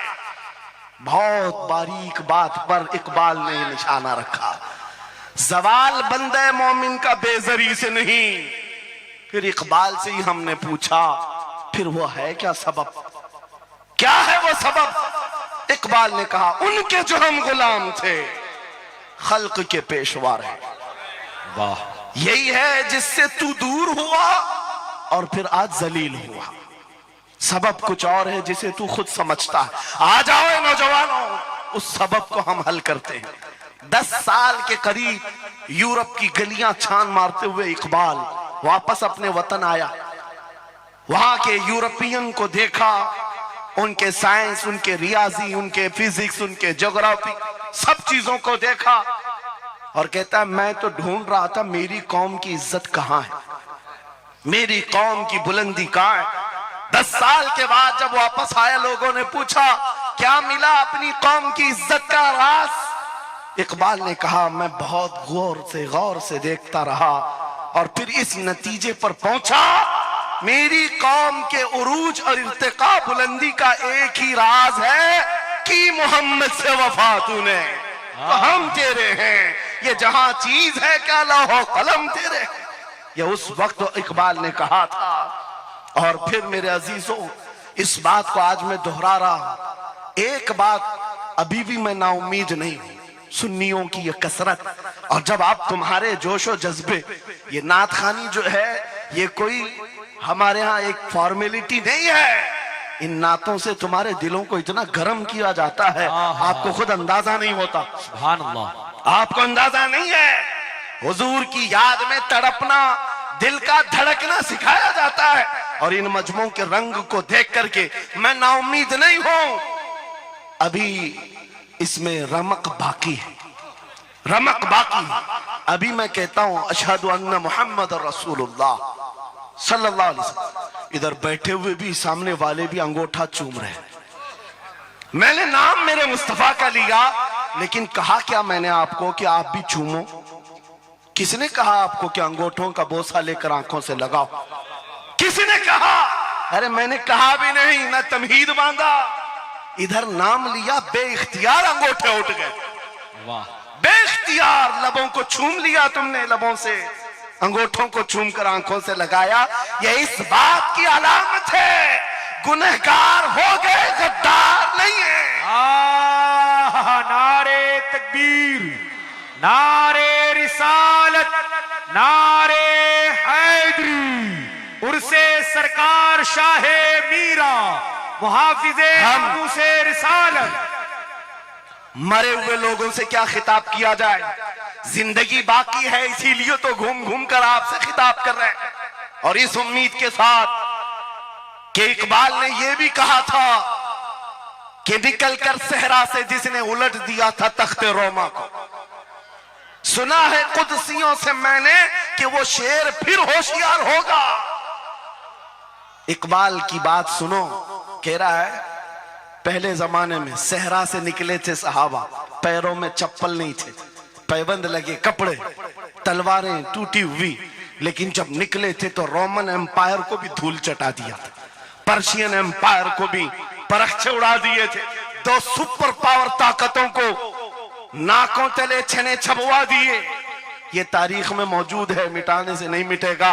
बहुत बारीक बात पर इकबाल ने निशाना रखा, जवाल बंदे मोमिन का बेजरी से नहीं। फिर इकबाल से ही हमने पूछा, फिर वो है क्या सबब, क्या है वो सबब? इकबाल ने कहा, उनके जो हम गुलाम थे, खल्क के पेशवा रहे। वाह, यही है जिससे तू दूर हुआ और फिर आज जलील हुआ। सबब कुछ और है जिसे तू खुद समझता है। आ जाओ नौजवानों, उस सबब को हम हल करते हैं। 10 साल के करीब यूरोप की गलियां छान मारते हुए इकबाल वापस अपने वतन आया। वहां के यूरोपियन को देखा, उनके साइंस, उनके रियाजी, उनके फिजिक्स, उनके ज्योग्राफी, सब चीजों को देखा। और कहता है मैं तो ढूंढ रहा था मेरी कौम की इज्जत कहां है, मेरी कौम की बुलंदी कहां है। 10 साल के बाद जब वापस आया, लोगों ने पूछा क्या मिला अपनी कौम की इज्जत का राज। इकबाल ने कहा मैं बहुत गौर से देखता रहा और फिर इस नतीजे पर पहुंचा, मेरी कौम के उरूज और इर्तिका बुलंदी का एक ही राज है कि मोहम्मद से वफा तूने तो हम तेरे हैं, ये जहां चीज है क्या लौह कलम तेरे। ये उस वक्त इकबाल ने कहा था। और फिर मेरे अजीजों, इस बात को आज मैं दोहरा रहा हूं। एक बात अभी भी मैं नाउम्मीद नहीं हूं, सुन्नियों की ये कसरत। और जब आप तुम्हारे जोशो जज्बे, ये नात खानी जो है ये कोई हमारे यहाँ एक फॉर्मेलिटी नहीं है, इन नातों से तुम्हारे दिलों को इतना गर्म किया जाता है आपको खुद अंदाजा नहीं होता। सुभान अल्लाह। आपको अंदाजा नहीं है, हुजूर की याद में तड़पना, दिल का धड़कना सिखाया जाता है। और इन मजमों के रंग को देख करके मैं नाउम्मीद नहीं हूं, अभी इसमें रमक बाकी है, रमक बाकी है। अभी मैं कहता हूं अशहदु अन्ना मुहम्मद रसूलुल्लाह सल्लल्लाहु अलैहि वसल्लम। इधर बैठे हुए भी, सामने वाले भी अंगूठा चूम रहे हैं। मैंने नाम मेरे मुस्तफा का लिया, लेकिन कहा क्या मैंने आपको कि आप भी चूमो? किसने कहा आपको कि अंगूठों का बोसा लेकर आंखों से लगाओ? किसने कहा? अरे मैंने कहा भी नहीं, ना तमहीद बांधा, इधर नाम लिया, बेइख्तियार अंगूठे उठ गए। वाह, बेइख्तियार लबों को छूम लिया तुमने, लबों से अंगूठों को चूम कर आंखों से लगाया। यह इस बात की अलामत है गुनहगार हो गए, गद्दार नहीं है। नारे तकबीर, नारे रिसालत, नारे हैदरी, उर्से सरकार शाहे मीरा, मुहाफिजे हम से रिसालत। मरे हुए लोगों से क्या खिताब किया जाए? जिंदगी बाकी है, इसीलिए तो घूम घूम कर आपसे खिताब कर रहे हैं। और इस उम्मीद के साथ कि इकबाल ने यह भी कहा था कि निकलकर सहरा से जिसने उलट दिया था तख्ते रोमा को, सुना है कुदसियों से मैंने कि वो शेर फिर होशियार होगा। इकबाल की बात सुनो, कह रहा है पहले जमाने में सहरा से निकले थे सहाबा, पैरों में चप्पल नहीं थे, पैबंद लगे कपड़े, तलवारें टूटी हुई, लेकिन जब निकले थे तो रोमन एम्पायर को भी धूल चटा दिया था, पर्शियन एम्पायर को भी परखचे उड़ा दिए थे, 2 सुपर पावर ताकतों को नाकों तले छने छबवा दिए। ये तारीख में मौजूद है, मिटाने से नहीं मिटेगा।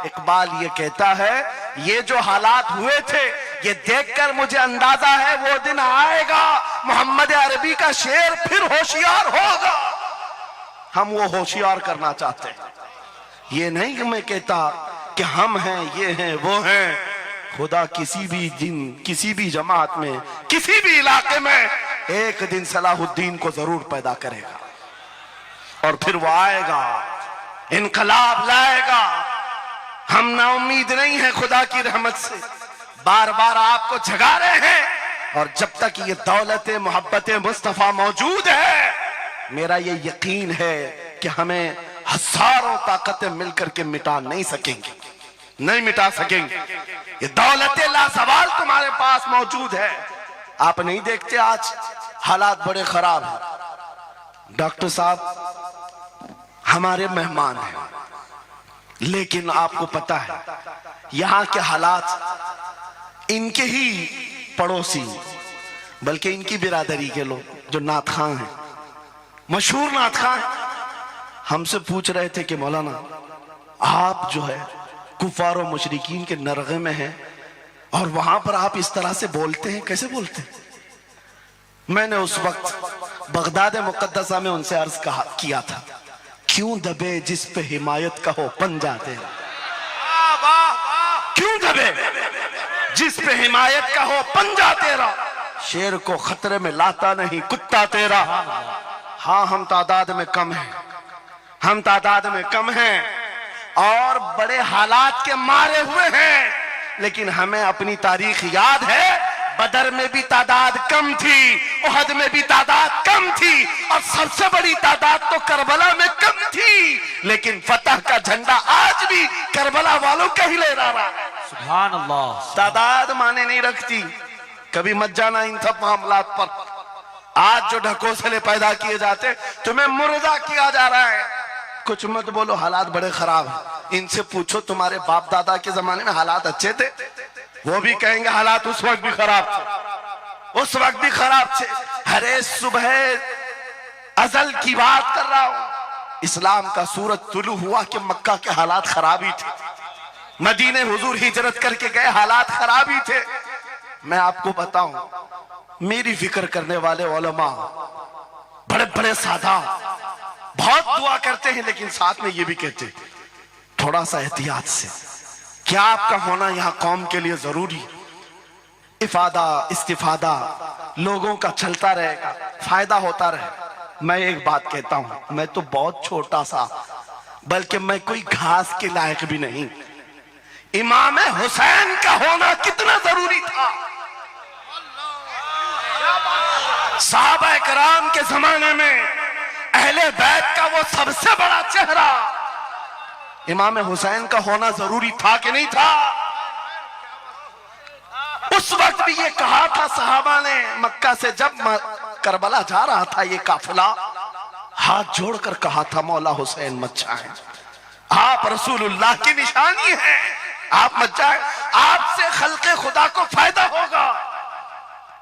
इकबाल ये कहता है ये जो हालात हुए थे, ये देखकर मुझे अंदाजा है वो दिन आएगा मोहम्मद अरबी का शेर फिर होशियार होगा। हम वो होशियार करना चाहते हैं। ये नहीं कि मैं कहता कि हम हैं, ये हैं, वो हैं। खुदा किसी भी दिन, किसी भी जमात में, किसी भी इलाके में एक दिन सलाहुद्दीन को जरूर पैदा करेगा और फिर वो आएगा, इनकलाब लाएगा। हम नाउम्मीद नहीं है खुदा की रहमत से, बार बार आपको जगा रहे हैं। और जब तक ये दौलत मोहब्बत मुस्तफा मौजूद है, मेरा ये यकीन है कि हमें हजारों ताकतें मिलकर के मिटा नहीं सकेंगे, नहीं मिटा सकेंगे। ये दौलत लासवाल तुम्हारे पास मौजूद है। आप नहीं देखते आज हालात बड़े खराब हैं। डॉक्टर साहब हमारे मेहमान हैं, लेकिन आपको पता है यहां के हालात इनके ही पड़ोसी, बल्कि इनकी बिरादरी के लोग जो नात खां हैं, मशहूर नात खां हैं, हमसे पूछ रहे थे कि मौलाना आप जो है कुफार और मुशरिकीन के नरगे में हैं और वहां पर आप इस तरह से बोलते हैं, कैसे बोलते हैं? मैंने उस वक्त बगदाद मुकद्दसा में उनसे अर्ज किया था, क्यों दबे जिस पे हिमायत का हो पंजा तेरा, क्यों दबे जिस पे हिमायत का हो पंजा तेरा, शेर को खतरे में लाता नहीं कुत्ता तेरा। हाँ हम तादाद में कम हैं, हम तादाद में कम हैं और बड़े हालात के मारे हुए हैं, लेकिन हमें अपनी तारीख याद है। बदर में भी तादाद कम थी, उहद में भी तादाद कम थी और सबसे बड़ी तादाद तो करबला में कम थी, लेकिन फतह का झंडा आज भी करबला वालों का ही लहरा रहा है। सुभान अल्लाह। तादाद माने नहीं रखती, कभी मत जाना इन सब मामलात पर। आज जो ढकोसले पैदा किए जाते, तुम्हें मुर्दा किया जा रहा है। कुछ मत बोलो, हालात बड़े खराब हैं। इनसे पूछो तुम्हारे बाप दादा के जमाने में हालात अच्छे थे, वो भी कहेंगे हालात उस वक्त भी खराब थे, उस वक्त भी खराब थे। हरे सुबह अजल की बात कर रहा हूं। इस्लाम का सूरज तुलू हुआ कि मक्का के हालात खराब ही थे, मदीने हुजूर हिजरत करके गए, हालात खराब ही थे। मैं आपको बताऊं, मेरी फिक्र करने वाले उलमा बड़े बड़े सादा बहुत दुआ करते हैं, लेकिन साथ में ये भी कहते थोड़ा सा एहतियात से। क्या आपका होना यहाँ कौम के लिए जरूरी, इफादा इस्तिफादा लोगों का चलता रहेगा, फायदा होता रहे। मैं एक बात कहता हूं, मैं तो बहुत छोटा सा, बल्कि मैं कोई घास के लायक भी नहीं। इमाम हुसैन का होना कितना जरूरी था। सहाबा कराम के जमाने में अहले बैत का वो सबसे बड़ा चेहरा इमाम हुसैन का होना जरूरी था कि नहीं था? उस वक्त भी ये कहा था सहाबा ने, मक्का से जब करबला जा रहा था ये काफिला, हाथ जोड़कर कहा था मौला हुसैन मत जाए, आप रसूलुल्लाह की निशानी है, आप मत जाए, आपसे खल्के खुदा को फायदा होगा।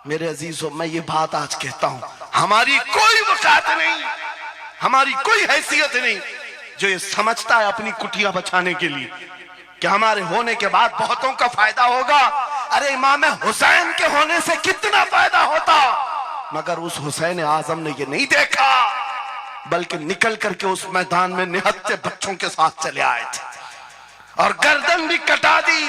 मेरे अजीजों, मैं ये बात आज कहता हूं, हमारी कोई वकात नहीं, हमारी कोई हैसियत नहीं जो ये समझता है अपनी कुटिया बचाने के लिए कि हमारे होने के बाद बहुतों का फायदा होगा। अरे इमाम हुसैन के होने से कितना फायदा होता, मगर उस हुसैन आजम ने ये नहीं देखा, बल्कि निकल करके उस मैदान में निहत्थे बच्चों के साथ चले आए थे और गर्दन भी कटा दी।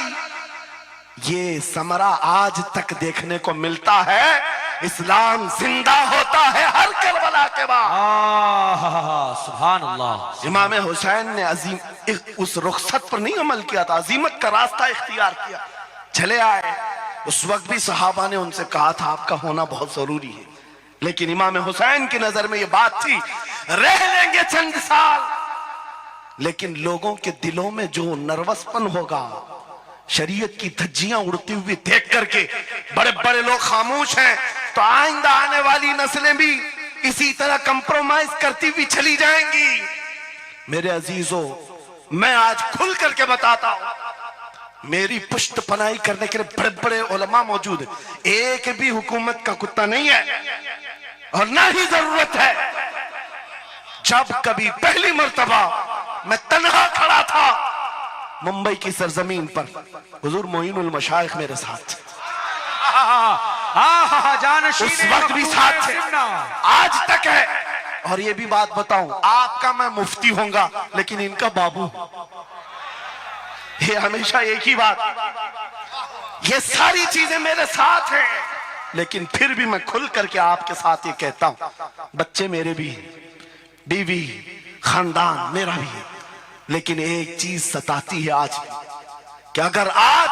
ये समरा आज तक देखने को मिलता है। इस्लाम जिंदा होता है हर करबला के बाद। सुभान अल्लाह। इमाम हुसैन ने अजीम उस रुखसत पर नहीं अमल किया था, अजीमत का रास्ता इख्तियार किया, चले आए। उस वक्त भी सहाबा ने उनसे कहा था आपका होना बहुत जरूरी है, लेकिन इमाम हुसैन की नजर में ये बात थी रह लेंगे चंद साल, लेकिन लोगों के दिलों में जो नर्वसपन होगा, शरीयत की धज्जियां उड़ती हुई देख करके बड़े बड़े लोग खामोश हैं, तो आइंदा आने वाली नस्लें भी इसी तरह कंप्रोमाइज करती हुई चली जाएंगी। मेरे अजीजों, मैं आज खुल करके बताता हूं, मेरी पुष्ट पनाही करने के लिए बड़े बड़े उलमा मौजूद है, एक भी हुकूमत का कुत्ता नहीं है और ना ही जरूरत है। जब कभी पहली मर्तबा मैं तन्हा खड़ा था मुंबई की सरजमीन पर, हुजूर मोइनुल मशाइख मेरे साथ, उस वक्त भी साथ थे, आज तक है। और ये भी बात बताऊं, आपका मैं मुफ्ती होऊंगा लेकिन इनका बाबू, ये हमेशा एक ही बात। ये सारी चीजें मेरे साथ हैं, लेकिन फिर भी मैं खुल करके आपके साथ ये कहता हूं, बच्चे मेरे भी, बीवी, खानदान मेरा भी है, लेकिन एक चीज सताती है आज कि अगर आज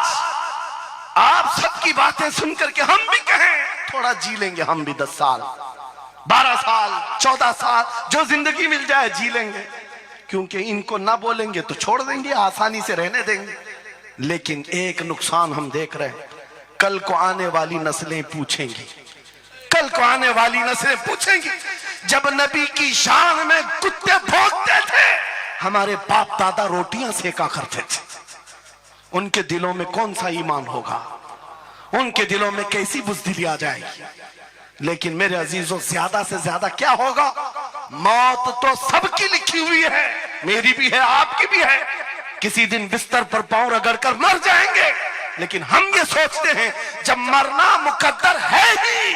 आप सबकी बातें सुन करके हम भी कहें थोड़ा जी लेंगे, हम भी 10 साल 12 साल 14 साल जो जिंदगी मिल जाए जी लेंगे, क्योंकि इनको ना बोलेंगे तो छोड़ देंगे, आसानी से रहने देंगे। लेकिन एक नुकसान हम देख रहे हैं, कल को आने वाली नस्लें पूछेंगी, कल को आने वाली नस्लें पूछेंगी, जब नबी की शान में कुत्ते भौंकते थे, हमारे बाप दादा रोटियां सेका करते थे, उनके दिलों में कौन सा ईमान होगा, उनके दिलों में कैसी बुज़दिली आ जाएगी। लेकिन मेरे अजीजों, ज्यादा से ज्यादा क्या होगा, मौत तो सबकी लिखी हुई है, मेरी भी है, आपकी भी है, किसी दिन बिस्तर पर पांव रगड़ कर मर जाएंगे। लेकिन हम ये सोचते हैं जब मरना मुकद्दर है ही,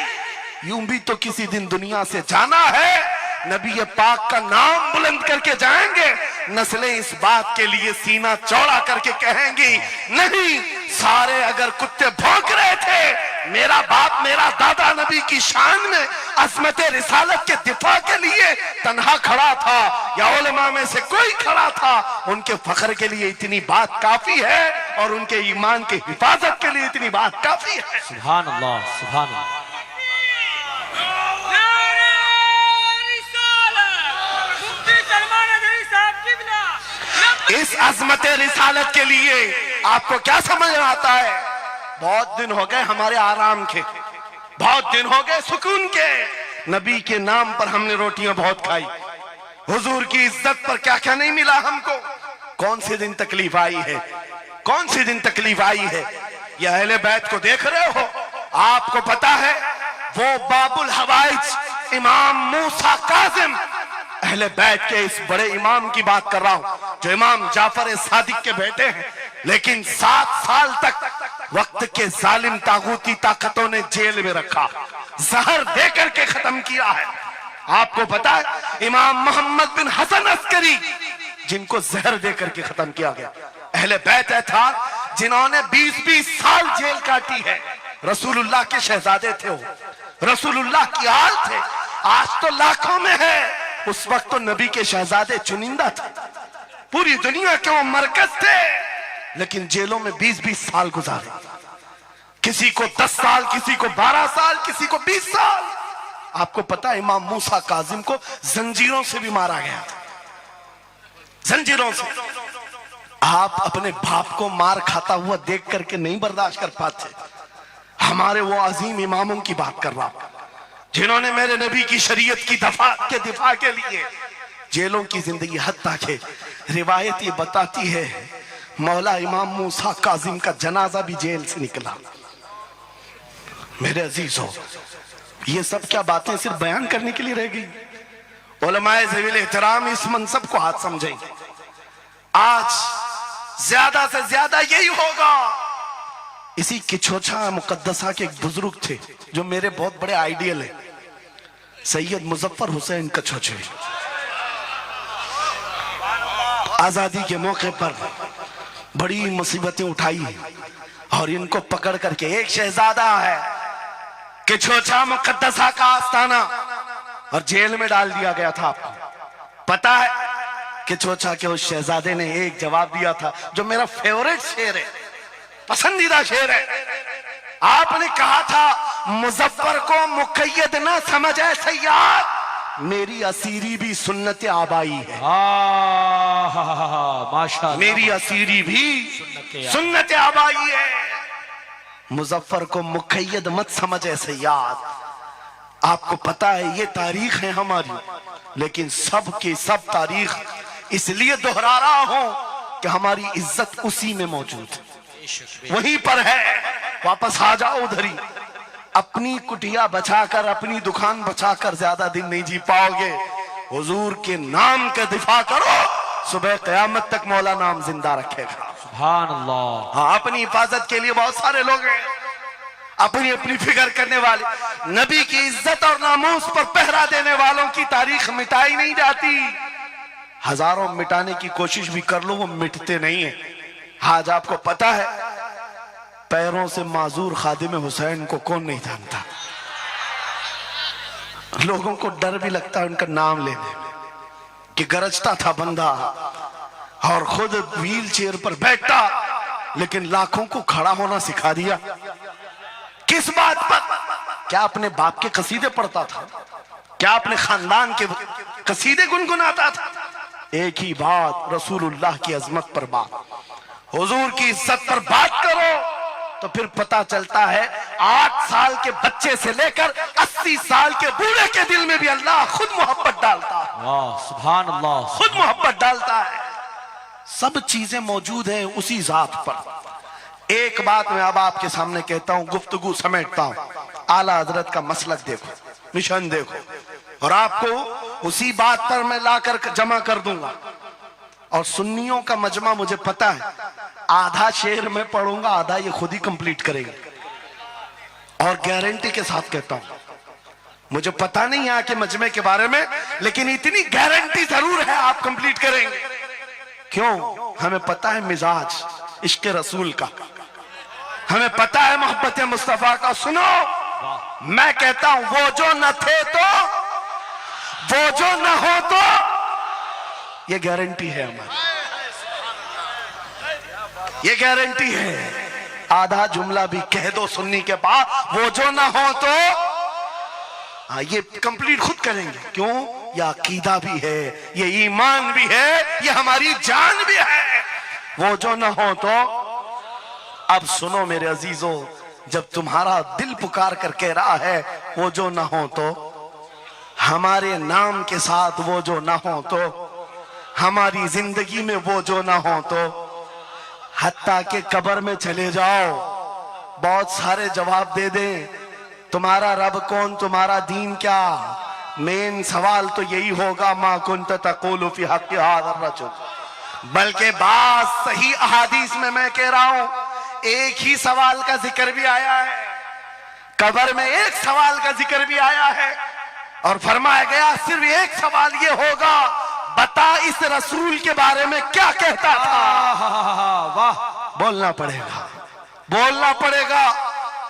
यूं भी तो किसी दिन दुनिया से जाना है, नबी पाक का नाम बुलंद करके जाएंगे, नस्लें इस बात के लिए सीना चौड़ा करके कहेंगी, नहीं, सारे अगर कुत्ते भौंक रहे थे, मेरा बाप मेरा दादा नबी की शान में अज़मत रिसालत के दिफा के लिए तन्हा खड़ा था, या उलमा में से कोई खड़ा था, उनके फख्र के लिए इतनी बात काफी है, और उनके ईमान की हिफाजत के लिए इतनी बात काफी है। सुभान अल्लाह, सुभान अल्लाह। इस अजमत रिसालत के लिए आपको क्या समझ में आता है? बहुत दिन हो गए हमारे आराम के, बहुत दिन हो गए सुकून के। नबी के नाम पर हमने रोटियां बहुत खाई, हुजूर की इज्जत पर क्या क्या नहीं मिला हमको। कौन से दिन तकलीफ आई है, कौन से दिन तकलीफ आई है? ये अहले बैत को देख रहे हो? आपको पता है वो बाबुल हवाइज इमाम मूसा काजिम, अहले बैत के इस बड़े इमाम की बात कर रहा हूं जो इमाम जाफर सादिक के बेटे हैं, लेकिन 7 साल तक वक्त के जालिम तागूती ताकतों ने जेल में रखा, जहर देकर के खत्म किया है। आपको पता है इमाम मोहम्मद बिन हसन अस्करी जिनको जहर देकर के खत्म किया गया, अहले बैत था जिन्होंने 20-20 साल जेल काटी है। रसूलुल्लाह के शहजादे थे वो, रसूलुल्लाह की आल थे। आज तो लाखों में है, उस वक्त तो नबी के शहजादे चुनिंदा थे, पूरी दुनिया के वो मरकज थे, लेकिन जेलों में 20-20 साल गुजारे। किसी को 10 साल, किसी को 12 साल, किसी को 20 साल। आपको पता है इमाम मूसा काजिम को जंजीरों से भी मारा गया था, जंजीरों से। आप अपने बाप को मार खाता हुआ देख करके नहीं बर्दाश्त कर पाते। हमारे वो अजीम इमामों की बात कर रहा हूं जिन्होंने मेरे नबी की शरीयत की दिफा के लिए जेलों की जिंदगी, हत्ता के रिवायत ये बताती है मौला इमाम मूसा काजिम का जनाजा भी जेल से निकला। मेरे अजीजों, ये सब क्या बातें सिर्फ बयान करने के लिए रह गई? उलमाए ज़वील एहतराम इस मनसब को हाथ समझेंगे। आज ज्यादा से ज्यादा यही होगा। इसी किछोछा मुकद्दसा के एक बुजुर्ग थे जो मेरे बहुत बड़े आइडियल है, सैयद मुजफ्फर हुसैन कछोछे। आजादी के मौके पर बड़ी मुसीबतें उठाई और इनको पकड़ करके, एक शहजादा है किछोछा मुकद्दसा का आस्थाना, और जेल में डाल दिया गया था। आपको पता है किछोछा के उस शहजादे ने एक जवाब दिया था जो मेरा फेवरेट शेर है, पसंदीदा शेर है। आपने कहा था मुजफ्फर को मुकैयद ना समझे सैयद, मेरी असीरी भी सुन्नत आबाई है। माशाअल्लाह, मेरी असीरी भी सुन्नत आबाई है। मुजफ्फर को मुकैयद मत समझे सैयद। आपको पता है ये तारीख है हमारी, लेकिन सब की सब तारीख इसलिए दोहरा रहा हूं कि हमारी इज्जत उसी में मौजूद है, वहीं पर है। वापस आ जाओ उधर ही। अपनी कुटिया बचाकर, अपनी दुकान बचाकर ज्यादा दिन नहीं जी पाओगे। हुजूर के नाम का दिफा करो, सुबह क़यामत तक मौला नाम जिंदा रखेगा। सुभान अल्लाह। हाँ, अपनी हिफाजत के लिए बहुत सारे लोग हैं, अपनी अपनी फिक्र करने वाले। नबी की इज्जत और नामूस पर पहरा देने वालों की तारीख मिटाई नहीं जाती। हजारों मिटाने की कोशिश भी कर लो, वो मिटते नहीं है। आज आपको पता है पैरों से माजूर खादिम हुसैन को कौन नहीं जानता। लोगों को डर भी लगता है उनका नाम लेने में कि गरजता था बंदा और खुद व्हील चेयर पर बैठा, लेकिन लाखों को खड़ा होना सिखा दिया। किस बात पर? क्या अपने बाप के कसीदे पढ़ता था? क्या अपने खानदान के कसीदे गुनगुनाता था? एक ही बात, रसूलुल्लाह की अजमत पर बात, हुजूर की इज्जत पर बात करो तो फिर पता चलता है 8 साल के बच्चे से लेकर 80 साल के बूढ़े के दिल में भी अल्लाह खुद मोहब्बत डालता है। वाह, सुभान अल्लाह, खुद मोहब्बत डालता है। सब चीजें मौजूद हैं उसी जात पर। एक बात मैं अब आपके सामने कहता हूं, गुफ्तगू समेटता हूं। आला हजरत का मसलक देखो, मिशन देखो, और आपको उसी बात पर मैं लाकर जमा कर दूंगा। और सुन्नियों का मजमा मुझे पता है, आधा शेर मैं पढ़ूंगा, आधा ये खुद ही कंप्लीट करेगा। और गारंटी के साथ कहता हूं, मुझे पता नहीं यहाँ के मजमे के बारे में, लेकिन इतनी गारंटी जरूर है आप कंप्लीट करेंगे। क्यों? हमें पता है मिजाज इश्क रसूल का, हमें पता है मोहब्बत मुस्तफा का। सुनो, मैं कहता हूं वो जो न थे तो, वो जो न हो तो, ये गारंटी है हमारी, ये गारंटी है। आधा जुमला भी कह दो सुन्नी के बाद, वो जो ना हो तो, हाँ, ये कंप्लीट खुद करेंगे। क्यों? ये अकीदा भी है, ये ईमान भी है, ये हमारी जान भी है। वो जो ना हो तो अब सुनो मेरे अजीजों, जब तुम्हारा दिल पुकार कर कह रहा है वो जो ना हो तो, हमारे नाम के साथ वो जो ना हो तो, हमारी जिंदगी में वो जो ना हो तो, हत्ता के कब्र में चले जाओ, बहुत सारे जवाब दे दें, तुम्हारा रब कौन, तुम्हारा दीन क्या, मेन सवाल तो यही होगा, मा कुंत तक़ूलु फी हक़्क़ि हाज़ा रजुल। बल्कि बात सही अहादीस में मैं कह रहा हूं, एक ही सवाल का जिक्र भी आया है, कब्र में एक सवाल का जिक्र भी आया है, और फरमाया गया सिर्फ एक सवाल ये होगा, बता इस रसूल के बारे में क्या कहता था। वाह, बोलना पड़ेगा, बोलना पड़ेगा।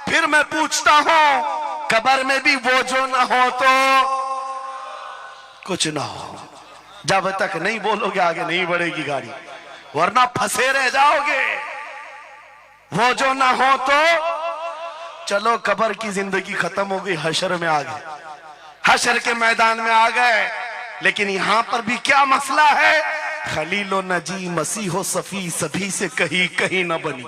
फिर मैं पूछता हूं, कब्र में भी वो जो ना हो तो कुछ ना हो। जब तक नहीं बोलोगे आगे नहीं बढ़ेगी गाड़ी, वरना फंसे रह जाओगे। वो जो ना हो तो चलो, कब्र की जिंदगी खत्म हो गई, हशर में आ गए, हशर के मैदान में आ गए। लेकिन यहां पर भी क्या मसला है, खलीलो नजी मसीहो सफी सभी से कहीं कहीं न बनी।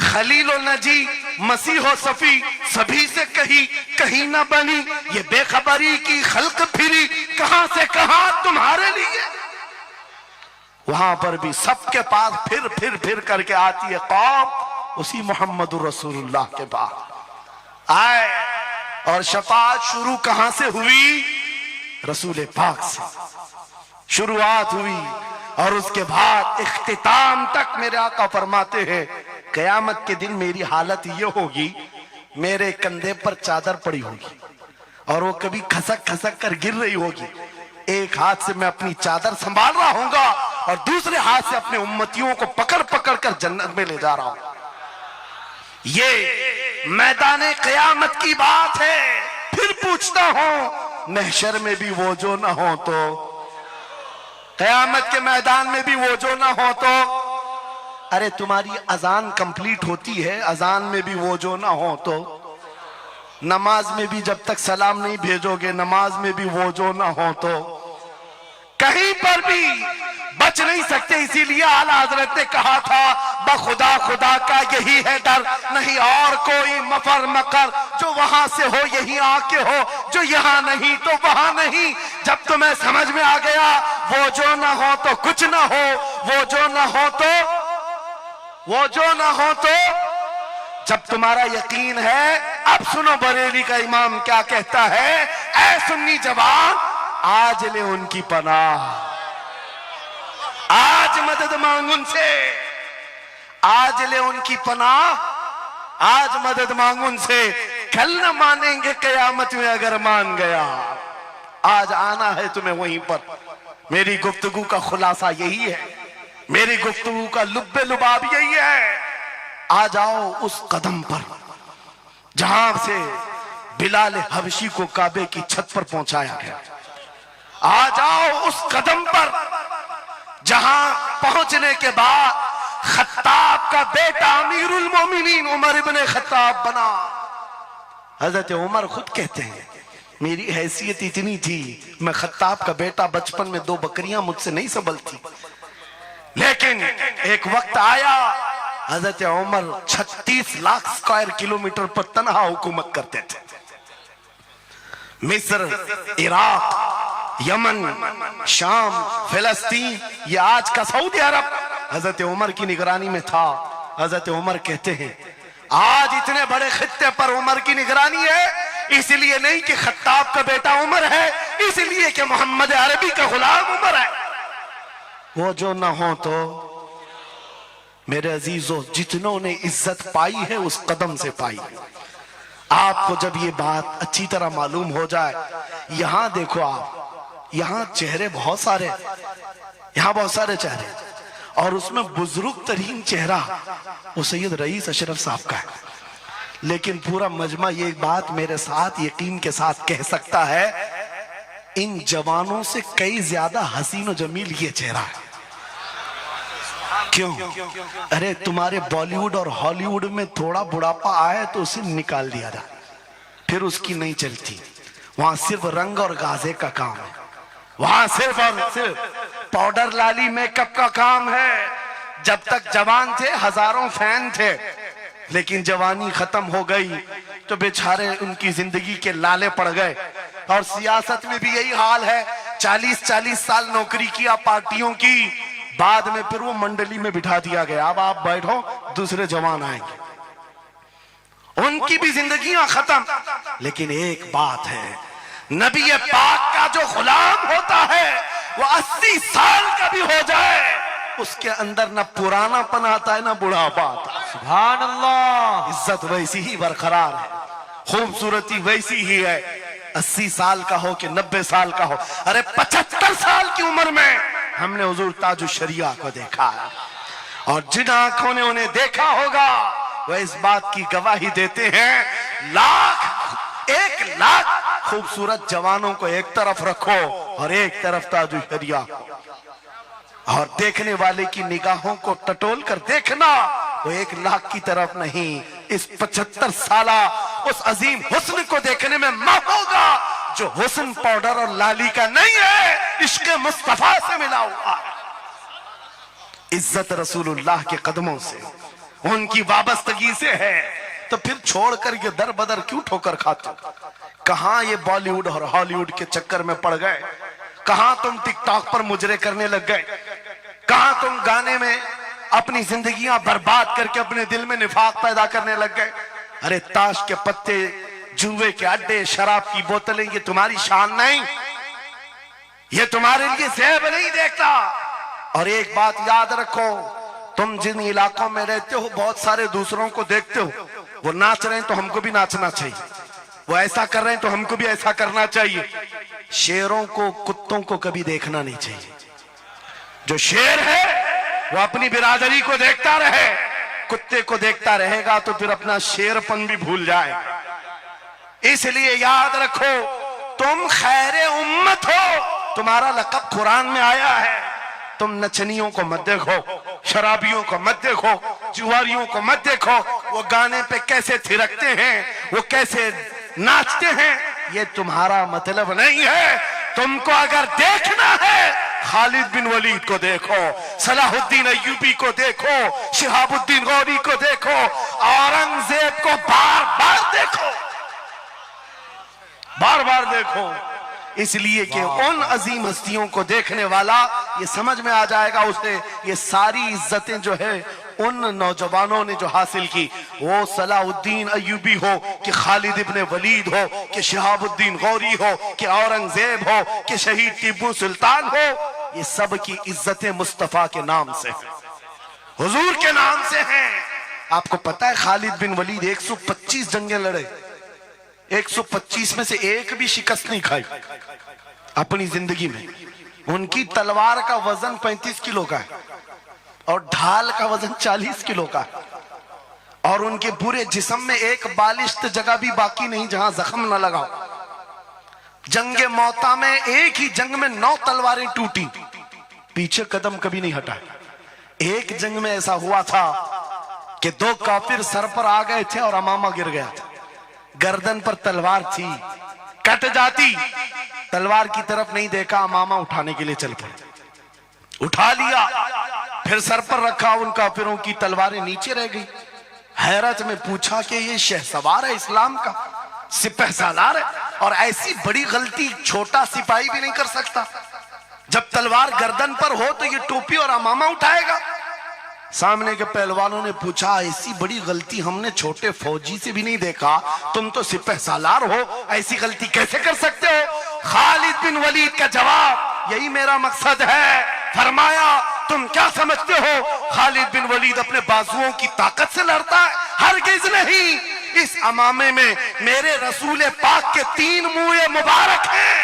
खलीलो नजी मसीहो सफी सभी से कहीं कहीं न बनी, ये बेखबरी की खल्क फिरी कहां से कहां तुम्हारे लिए। वहां पर भी सबके पास फिर करके आती है कौम उसी मोहम्मद रसूलुल्लाह के पास आए, और शफाअत शुरू कहां से हुई, रसूल पाक से शुरुआत हुई, और उसके बाद इख्तिताम तक मेरे आका फरमाते हैं, कयामत के दिन मेरी हालत ये होगी, मेरे कंधे पर चादर पड़ी होगी और वो कभी खसक खसक कर गिर रही होगी, एक हाथ से मैं अपनी चादर संभाल रहा हूंगा और दूसरे हाथ से अपने उम्मतियों को पकड़ पकड़ कर जन्नत में ले जा रहा हूं। ये मैदान कयामत की बात है। फिर पूछता हूं, महशर में भी वो जो ना हो तो, कयामत के मैदान में भी वो जो ना हो तो, अरे तुम्हारी अजान कंप्लीट होती है, अजान में भी वो जो ना हो तो, नमाज में भी जब तक सलाम नहीं भेजोगे, नमाज में भी वो जो ना हो तो, कहीं पर भी बच नहीं सकते। इसीलिए आला हजरत ने कहा था, बखुदा खुदा का यही है डर, नहीं और कोई मफर मकर, जो वहां से हो यही आके हो, जो यहां नहीं तो वहां नहीं। जब तुम्हें समझ में आ गया वो जो ना हो तो कुछ ना हो, वो जो ना हो तो, वो जो ना हो तो, जब तुम्हारा यकीन है, अब सुनो बरेली का इमाम क्या कहता है, ऐ सुन्नी जवान आज ले उनकी पनाह, आज मदद मांग उनसे, आज ले उनकी पनाह, आज मदद मांग उनसे, कल न मानेंगे कयामत में अगर मान गया। आज आना है तुम्हें वहीं पर। मेरी गुफ्तगू का खुलासा यही है, मेरी गुफ्तगू का लुब्बे लुबाब यही है। आ जाओ उस कदम पर जहां से बिलाल हबशी को काबे की छत पर पहुंचाया गया। आ जाओ उस कदम पर जहां पहुंचने के बाद खत्ताब का बेटा अमीरुल मोमिनीन उमर इब्ने खत्ताब बना। हजरत उमर खुद कहते हैं, मेरी हैसियत इतनी थी, मैं खत्ताब का बेटा, बचपन में 2 बकरियां मुझसे नहीं संभलती, लेकिन एक वक्त आया हजरत उमर 36 लाख स्क्वायर किलोमीटर पर तनहा हुकूमत करते थे। मिस्र, इराक, यमन, शाम, फिलिस्तीन, ये आज का सऊदी अरब हजरत उमर की निगरानी में था। हजरत उमर कहते हैं, आज इतने बड़े खित्ते पर उमर की निगरानी है, इसलिए नहीं कि खत्ताब का बेटा उमर है, इसलिए कि मोहम्मद अरबी का गुलाम उमर है। वो जो ना हो तो, मेरे अजीजों, जितनों ने इज्जत पाई है उस कदम से पाई। आपको जब ये बात अच्छी तरह मालूम हो जाए, यहां देखो आप, यहां चेहरे बहुत सारे, यहां बहुत सारे चेहरे, और उसमें बुजुर्ग तरीन चेहरा वो सैयद रईस अशरफ साहब का है। लेकिन पूरा मजमा ये बात मेरे साथ यकीन के साथ कह सकता है, इन जवानों से कई ज्यादा हसीन और जमील ये चेहरा है। क्यों? अरे तुम्हारे बॉलीवुड और हॉलीवुड में थोड़ा बुढ़ापा आए तो उसे निकाल दिया जाए, फिर उसकी नहीं चलती। वहां सिर्फ रंग और गाजे का काम है, वहां सिर्फ और सिर्फ पाउडर लाली मेकअप का काम है। जब तक जवान थे हजारों फैन थे, लेकिन जवानी खत्म हो गई तो बेचारे उनकी जिंदगी के लाले पड़ गए। और सियासत में भी यही हाल है, 40-40 साल नौकरी किया पार्टियों की, बाद में फिर वो मंडली में बिठा दिया गया, अब आप बैठो दूसरे जवान आएंगे, उनकी भी जिंदगियां खत्म। लेकिन एक बात है, नबी पाक का जो गुलाम होता है वो 80 साल का भी हो जाए, उसके अंदर ना पुरानापन आता है ना बुढ़ापा आता है। सुभान अल्लाह। इज्जत वैसी ही बरकरार है, खूबसूरती वैसी ही है, 80 साल का हो कि 90 साल का हो। अरे 75 साल की उम्र में हमने हुजूर ताजुल शरिया को देखा है, और जिन आंखों ने उन्हें देखा होगा वह इस बात की गवाही देते हैं, 1 लाख खूबसूरत जवानों को एक तरफ रखो और एक तरफ ताजुल शरिया, और देखने वाले की निगाहों को टटोल कर देखना, वो 1 लाख की तरफ नहीं, इस 75 साला उस अजीम हुस्न को देखने में मां होगा जो हुस्न पाउडर और लाली का नहीं है, इश्क मुस्तफा से मिला हुआ है। इज्जत रसूलुल्लाह के कदमों से, उनकी वाबस्तगी से है, तो फिर छोड़कर ये दर बदर क्यों ठोकर खाते? कहां ये बॉलीवुड और हॉलीवुड के चक्कर में पड़ गए? कहां तुम टिकटॉक पर मुजरे करने लग गए? कहां तुम गाने में अपनी जिंदगियां बर्बाद करके अपने दिल में निफाक पैदा करने लग गए? अरे ताश के पत्ते, जुए के अड्डे, शराब की बोतलें, ये तुम्हारी शान नहीं, ये तुम्हारे लिए ज़ेब नहीं देखता। और एक बात याद रखो, तुम जिन इलाकों में रहते हो बहुत सारे दूसरों को देखते हो, वो नाच रहे हैं तो हमको भी नाचना चाहिए, वो ऐसा कर रहे हैं तो हमको भी ऐसा करना चाहिए। शेरों को, कुत्तों को कभी देखना नहीं चाहिए। जो शेर है वो अपनी बिरादरी को देखता रहे, कुत्ते को देखता रहेगा तो फिर अपना शेरपन भी भूल जाए। इसलिए याद रखो, तुम खैरे उम्मत हो, तुम्हारा लक़ब कुरान में आया है। तुम नचनियों को मत देखो, शराबियों को मत देखो, जुआरियों को मत देखो, वो गाने पे कैसे थिरकते हैं, वो कैसे नाचते हैं, ये तुम्हारा मतलब नहीं है। तुमको अगर देखना है, खालिद बिन वलीद को देखो, सलाहुद्दीन अय्यूबी को देखो, शिहाबुद्दीन गौरी को देखो, औरंगजेब को बार बार देखो, बार बार देखो। इसलिए कि उन अजीम हस्तियों को देखने वाला ये समझ में आ जाएगा उसे, ये सारी इज्जतें जो है उन नौजवानों ने जो हासिल की, वो सलाहुद्दीन अय्यूबी हो कि खालिद इब्ने वलीद हो कि शिहाबुद्दीन गौरी हो कि औरंगजेब हो कि शहीद टीपू सुल्तान हो, ये सब की इज्जतें मुस्तफा के नाम से, हुजूर के नाम से हैं। आपको पता है खालिद बिन वलीद 125 जंगें लड़े, 125 में से एक भी शिकस्त नहीं खाई अपनी जिंदगी में। उनकी तलवार का वजन 35 किलो का है और ढाल का वजन 40 किलो का है, और उनके पूरे जिस्म में एक बालिश्त जगह भी बाकी नहीं जहां जख्म न लगा। जंगे मौता में एक ही जंग में 9 तलवारें टूटी, पीछे कदम कभी नहीं हटा। एक जंग में ऐसा हुआ था कि 2 काफिर सर पर आ गए थे और अमामा गिर गया था, गर्दन पर तलवार थी, कट जाती, तलवार की तरफ नहीं देखा, अमामा उठाने के लिए चल पड़े, उठा लिया, फिर सर पर रखा, उन काफिरों की तलवारें नीचे रह गई। हैरत में पूछा कि ये शहसवार है इस्लाम का, सिपह सालार है, और ऐसी बड़ी गलती छोटा सिपाही भी नहीं कर सकता। जब तलवार गर्दन पर हो तो ये टोपी और अमामा उठाएगा। सामने के पहलवानों ने पूछा, ऐसी बड़ी गलती हमने छोटे फौजी से भी नहीं देखा, तुम तो सिपह सालार हो, ऐसी गलती कैसे कर सकते हो? खालिद बिन वलीद का जवाब, यही मेरा मकसद है। फरमाया, तुम क्या समझते हो खालिद बिन वलीद अपने बाजुओं की ताकत से लड़ता है? हरगिज नहीं। इस अमामे में मेरे रसूल पाक के 3 मुँह मुबारक हैं।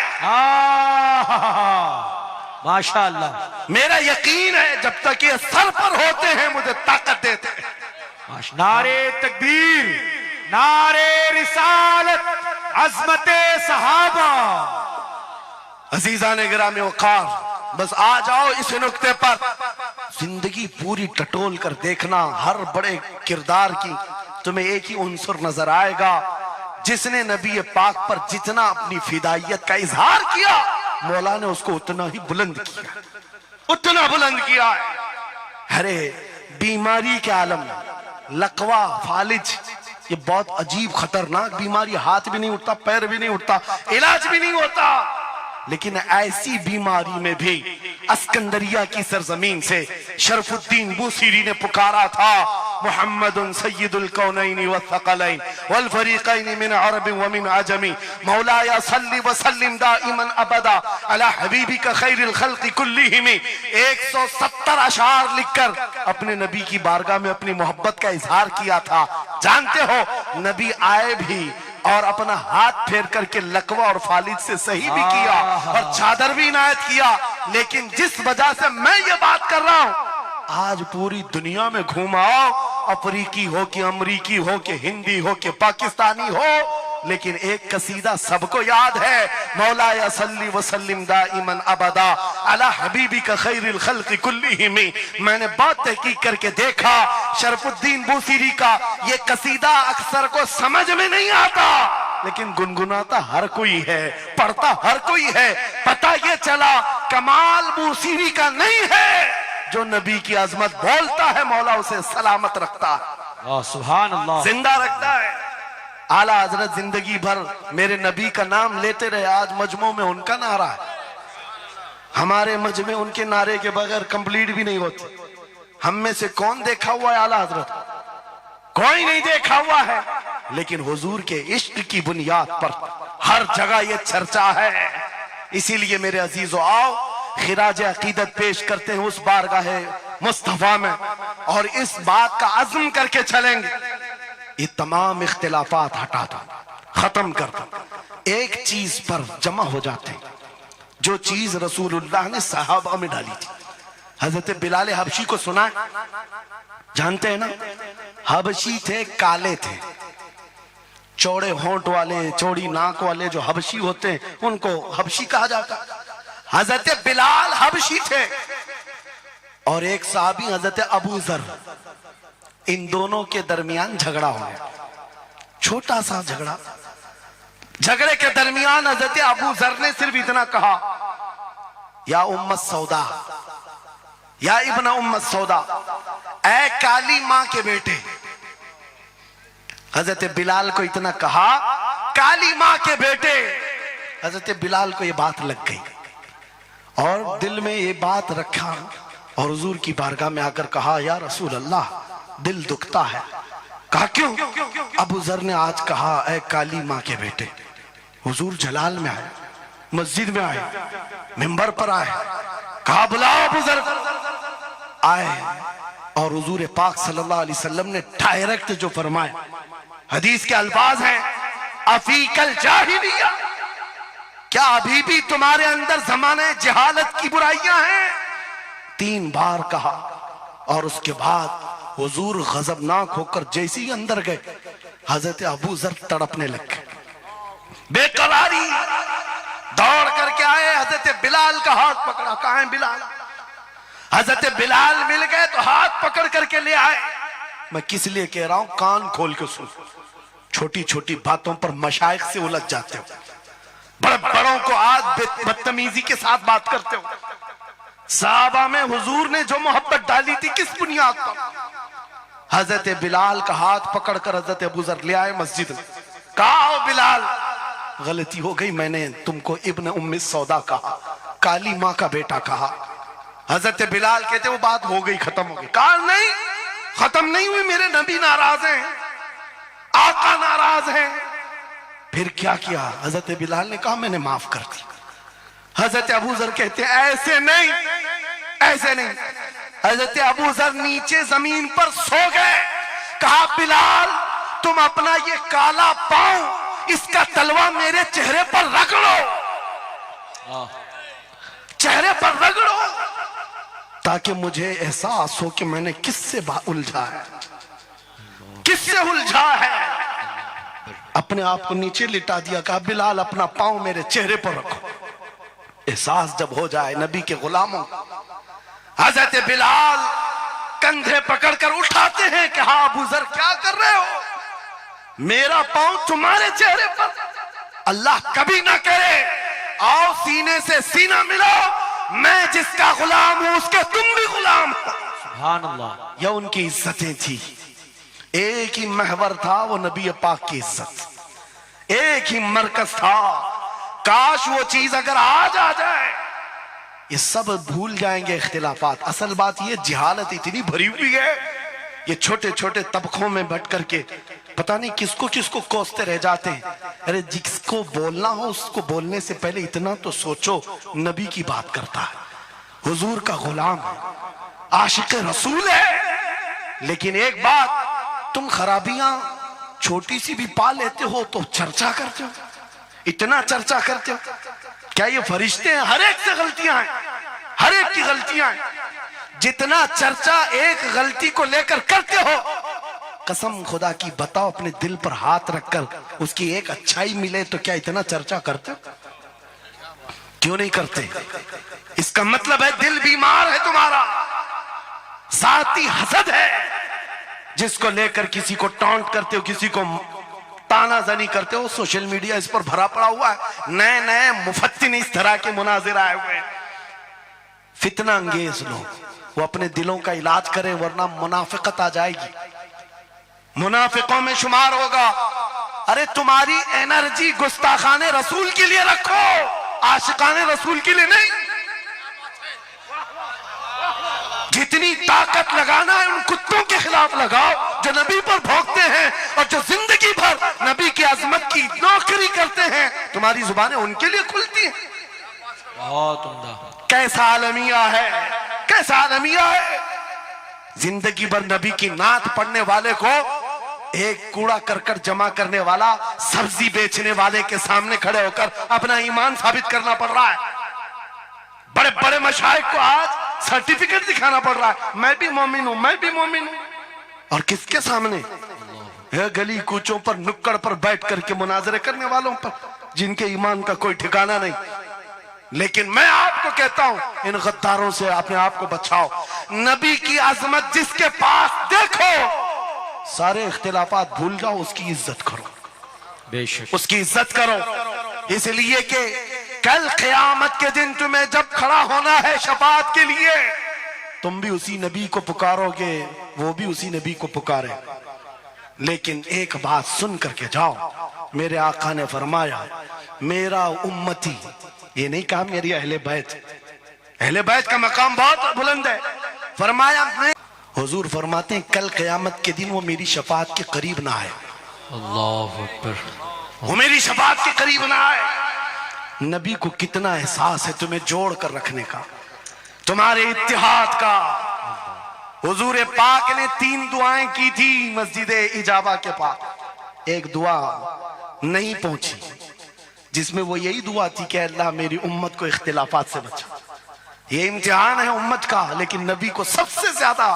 माशाअल्लाह। मेरा यकीन है जब तक ये सर पर होते हैं मुझे ताकत देते हैं। नारे तकबीर, नारे रिसालत, अज़मते सहाबा। अजीज़ान गिरामी वक़ार, बस आ जाओ इस नुक्ते पर, जिंदगी पूरी टटोल कर देखना, हर बड़े किरदार की तुम्हें एक ही उन्सुर नजर आएगा जिसने नबी पाक पर जितना अपनी फिदाइयत का इजहार किया, मौला ने उसको उतना ही बुलंद किया, उतना बुलंद किया है। अरे बीमारी के आलम में लकवा, फालिज, ये बहुत अजीब खतरनाक बीमारी, हाथ भी नहीं उठता, पैर भी नहीं उठता, इलाज भी नहीं होता। लेकिन ऐसी बीमारी में भी अस्कंदरिया की सरजमीन से शरफुद्दीन बूसीरी ने पुकारा था, मुहम्मदुन सय्यिदुल कौनैनि वस्सक़लैन वल फरीक़ैन मिन अरब व मिन अजमी, मौलाया सल्लि व सल्लिम दाइमन अबदा अला हबीबिका खैरिल खल्क़ि कुल्लिहिम। 170 अशार लिखकर अपने नबी की बारगाह में अपनी मोहब्बत का इजहार किया था। जानते हो, नबी आए भी और अपना हाथ फेर करके लकवा और फालिज से सही भी किया और चादर भी इनायत किया। लेकिन जिस वजह से मैं ये बात कर रहा हूं, आज पूरी दुनिया में घुमाओ, अफ्रीकी हो कि अमरीकी हो कि हिंदी हो कि पाकिस्तानी हो, लेकिन एक कसीदा सबको याद है, मौलाया सल्ली व सल्लिम दाइमन अबदा अला हबीबिका खैरिल खल्क़ि कुल्लिहिम। मैंने बहुत तहकीक करके देखा, शरफुद्दीन बूसीरी का ये कसीदा अक्सर को समझ में नहीं आता, लेकिन गुनगुनाता हर कोई है, पढ़ता हर कोई है। पता ये चला कमाल बूसीरी का नहीं है, जो नबी की अजमत बोलता है मौला उसे सलामत रखता है, सुभान अल्लाह, जिंदा रखता है। आला हजरत जिंदगी भर मेरे नबी का नाम लेते रहे, आज मजमू में उनका नारा है। हमारे मजमे उनके नारे के बगैर कंप्लीट भी नहीं होती। हम में से कौन देखा हुआ है आला हजरत? कोई नहीं देखा हुआ है, लेकिन हुजूर के इश्क की बुनियाद पर हर जगह ये चर्चा है। इसीलिए मेरे अजीजों, आओ खिराज अकीदत पेश करते हैं उस बारगाह मुस्तफा में, और इस बात का अज़्म करके चलेंगे, ये तमाम इख्तिलाफात हटा दो, खत्म कर दो, एक चीज पर जमा हो जाते हैं, जो चीज रसूलुल्लाह ने सहाबा में डाली थी। हजरत बिलाल हबशी को सुना है? जानते हैं ना, हबशी थे, काले थे, चौड़े होंठ वाले, चौड़ी नाक वाले जो हबशी होते हैं उनको हबशी कहा जाता है। हजरत बिलाल हबशी थे और एक साहबी हजरत अबू जर, इन दोनों के दरमियान झगड़ा हो गया, छोटा सा झगड़ा। झगड़े के दरमियान हजरत अबू जर ने सिर्फ इतना कहा, या उम्मत सौदा, या इब्न उम्मत सौदा, ऐ काली मां के बेटे। हजरत बिलाल को इतना कहा, काली मां के बेटे। हजरत बिलाल को यह बात लग गई और दिल में ये बात रखा और हुजूर की बारगाह में आकर कहा, या रसूल अल्लाह, दिल दुखता है। कहा क्यों? अबू जर ने आज कहा, ऐ काली मां के बेटे। हुजूर जलाल में आए, मस्जिद में आए, मिंबर पर आए, कहा बुलाओ अबू जर। आए और हुजूर पाक सल्लल्लाहु अलैहि वसल्लम ने डायरेक्ट जो फरमाए, हदीस के अल्फाज हैं, अफीकल जाहिलिया, क्या अभी भी तुम्हारे अंदर जमाने जहालत की बुराइयां हैं? 3 बार कहा और उसके बाद हुजूर गजबनाक होकर जैसे ही अंदर गए, हजरत अबू जर तड़पने लगे, बेकरारी, दौड़ करके आए, हजरत बिलाल का हाथ पकड़ा, कहाँ है बिलाल? हजरत बिलाल मिल गए तो हाथ पकड़ करके ले आए। मैं किस लिए कह रहा हूं, कान खोल के सुन, छोटी छोटी बातों पर मशाइख से उलझ जाते हो, बड़े बड़ों को आज बदतमीजी के साथ बात करते हो। साहबा में हुजूर ने जो मोहब्बत डाली थी किस बुनियाद पर? हजरत बिलाल का हाथ पकड़कर हजरत अबू जर ले आए मस्जिद में, कहा बिलाल, गलती हो गई, मैंने तुमको इब्न उम्मी सौदा कहा, काली मां का बेटा कहा। हजरत बिलाल कहते वो बात हो गई, खत्म हो गई। कहा नहीं, खत्म नहीं हुई, मेरे नबी नाराज हैं, आका नाराज हैं। फिर क्या किया? हजरत बिलाल ने कहा मैंने माफ कर दी। हजरत अबू जर कहते ऐसे नहीं, ऐसे नहीं। हजरत अबू जर नीचे जमीन पर सो गए। कहा बिलाल, तुम अपना ये काला पांव, इसका तलवा मेरे चेहरे पर रगड़ो, चेहरे पर रगड़ो, ताकि मुझे एहसास हो कि मैंने किससे उलझा है, किससे उलझा है। अपने आप को नीचे लिटा दिया। कहा बिलाल, अपना पांव मेरे चेहरे पर रखो, एहसास जब हो जाए नबी के गुलामों। हजरत बिलाल कंधे पकड़कर उठाते हैं कि हाँ अबू जर क्या कर रहे हो? मेरा पांव तुम्हारे चेहरे पर, अल्लाह कभी ना करे। आओ सीने से सीना मिलाओ, मैं जिसका गुलाम हूं उसके तुम भी गुलाम हो। सुभान अल्लाह। यह उनकी इज्जतें थी। एक ही महवर था वो नबी पाक की इज्जत, एक ही मरकज था। काश वो चीज अगर आज आ जाए, ये सब भूल जाएंगे इख्तिलाफात। असल बात ये जिहालत इतनी भरी हुई है, ये छोटे छोटे तबकों में बट करके पता नहीं किसको किसको कोसते रह जाते हैं। अरे जिसको बोलना हो उसको बोलने से पहले इतना तो सोचो, नबी की बात करता है, हुजूर का गुलाम है, आशिक रसूल है। लेकिन एक बात, तुम खराबियां छोटी सी भी पा लेते हो तो चर्चा करते हो, इतना चर्चा करते हो। क्या ये फरिश्ते हैं? हर एक से गलतियां हैं, हर एक की गलतियां हैं। जितना चर्चा एक गलती को लेकर करते हो, कसम खुदा की बताओ, अपने दिल पर हाथ रखकर उसकी एक अच्छाई मिले तो क्या इतना चर्चा करते हो? क्यों नहीं करते? इसका मतलब है दिल बीमार है तुम्हारा, साथी हसद है, जिसको लेकर किसी को टॉन्ट करते हो, किसी को तानाजनी करते हो। सोशल मीडिया इस पर भरा पड़ा हुआ है, नए नए मुफत्तिन इस तरह के मुनाजिर आए हुए हैं। फितना अंगेज लोग, वो अपने दिलों का इलाज करें वरना मुनाफिकत आ जाएगी, मुनाफिकों में शुमार होगा। अरे तुम्हारी एनर्जी गुस्ताखाने रसूल के लिए रखो, आशिकाने रसूल के लिए नहीं। जितनी ताकत लगाना है उन कुत्तों के खिलाफ लगाओ जो नबी पर भौंकते हैं और जो जिंदगी भर नबी की अजमत की नौकरी करते हैं। तुम्हारी जुबानें उनके लिए खुलती हैं। बहुत उम्दा। कैसा आलमिया है, कैसा आलमिया है। जिंदगी भर नबी की नात पढ़ने वाले को एक कूड़ा करकट जमा करने वाला, सब्जी बेचने वाले के सामने खड़े होकर अपना ईमान साबित करना पड़ रहा है। बड़े बड़े मशाइख को आज सर्टिफिकेट दिखाना पड़ रहा है, मैं भी मोमिन हूं, मैं भी मोमिन हूं। और किसके सामने? गली कूचों पर, नुक्कड़ पर बैठ करके मुनाजरे करने वालों पर, जिनके ईमान का कोई ठिकाना नहीं। लेकिन मैं आपको कहता हूं, इन गद्दारों से अपने आप को बचाओ। नबी की अजमत जिसके पास देखो, सारे इख्तिलाफात भूल जाओ, उसकी इज्जत करो, बेशक उसकी इज्जत करो। इसलिए कि कल क़यामत के दिन तुम्हें जब खड़ा होना है शफाअत के लिए, तुम भी उसी नबी को पुकारोगे, वो भी उसी नबी को पुकारे। लेकिन एक बात सुन करके जाओ, मेरे आका ने फरमाया मेरा उम्मती, ये नहीं कहा मेरी अहले बैत। अहले बैत का मकाम बहुत बुलंद है। फरमाया मैं, हुजूर फरमाते हैं कल क़यामत के दिन वो मेरी शफाअत के करीब ना आए। अल्लाहु अकबर। वो मेरी शफाअत के करीब ना आए। नबी को कितना एहसास है तुम्हें जोड़ कर रखने का, तुम्हारे इत्तिहाद का। हुजूर पाक ने 3 दुआएं की थी मस्जिद इजाबा के पास। एक दुआ नहीं पहुंची, जिसमें वो यही दुआ थी कि अल्लाह मेरी उम्मत को इख्तिलाफात से बचा। ये इम्तिहान है उम्मत का, लेकिन नबी को सबसे ज्यादा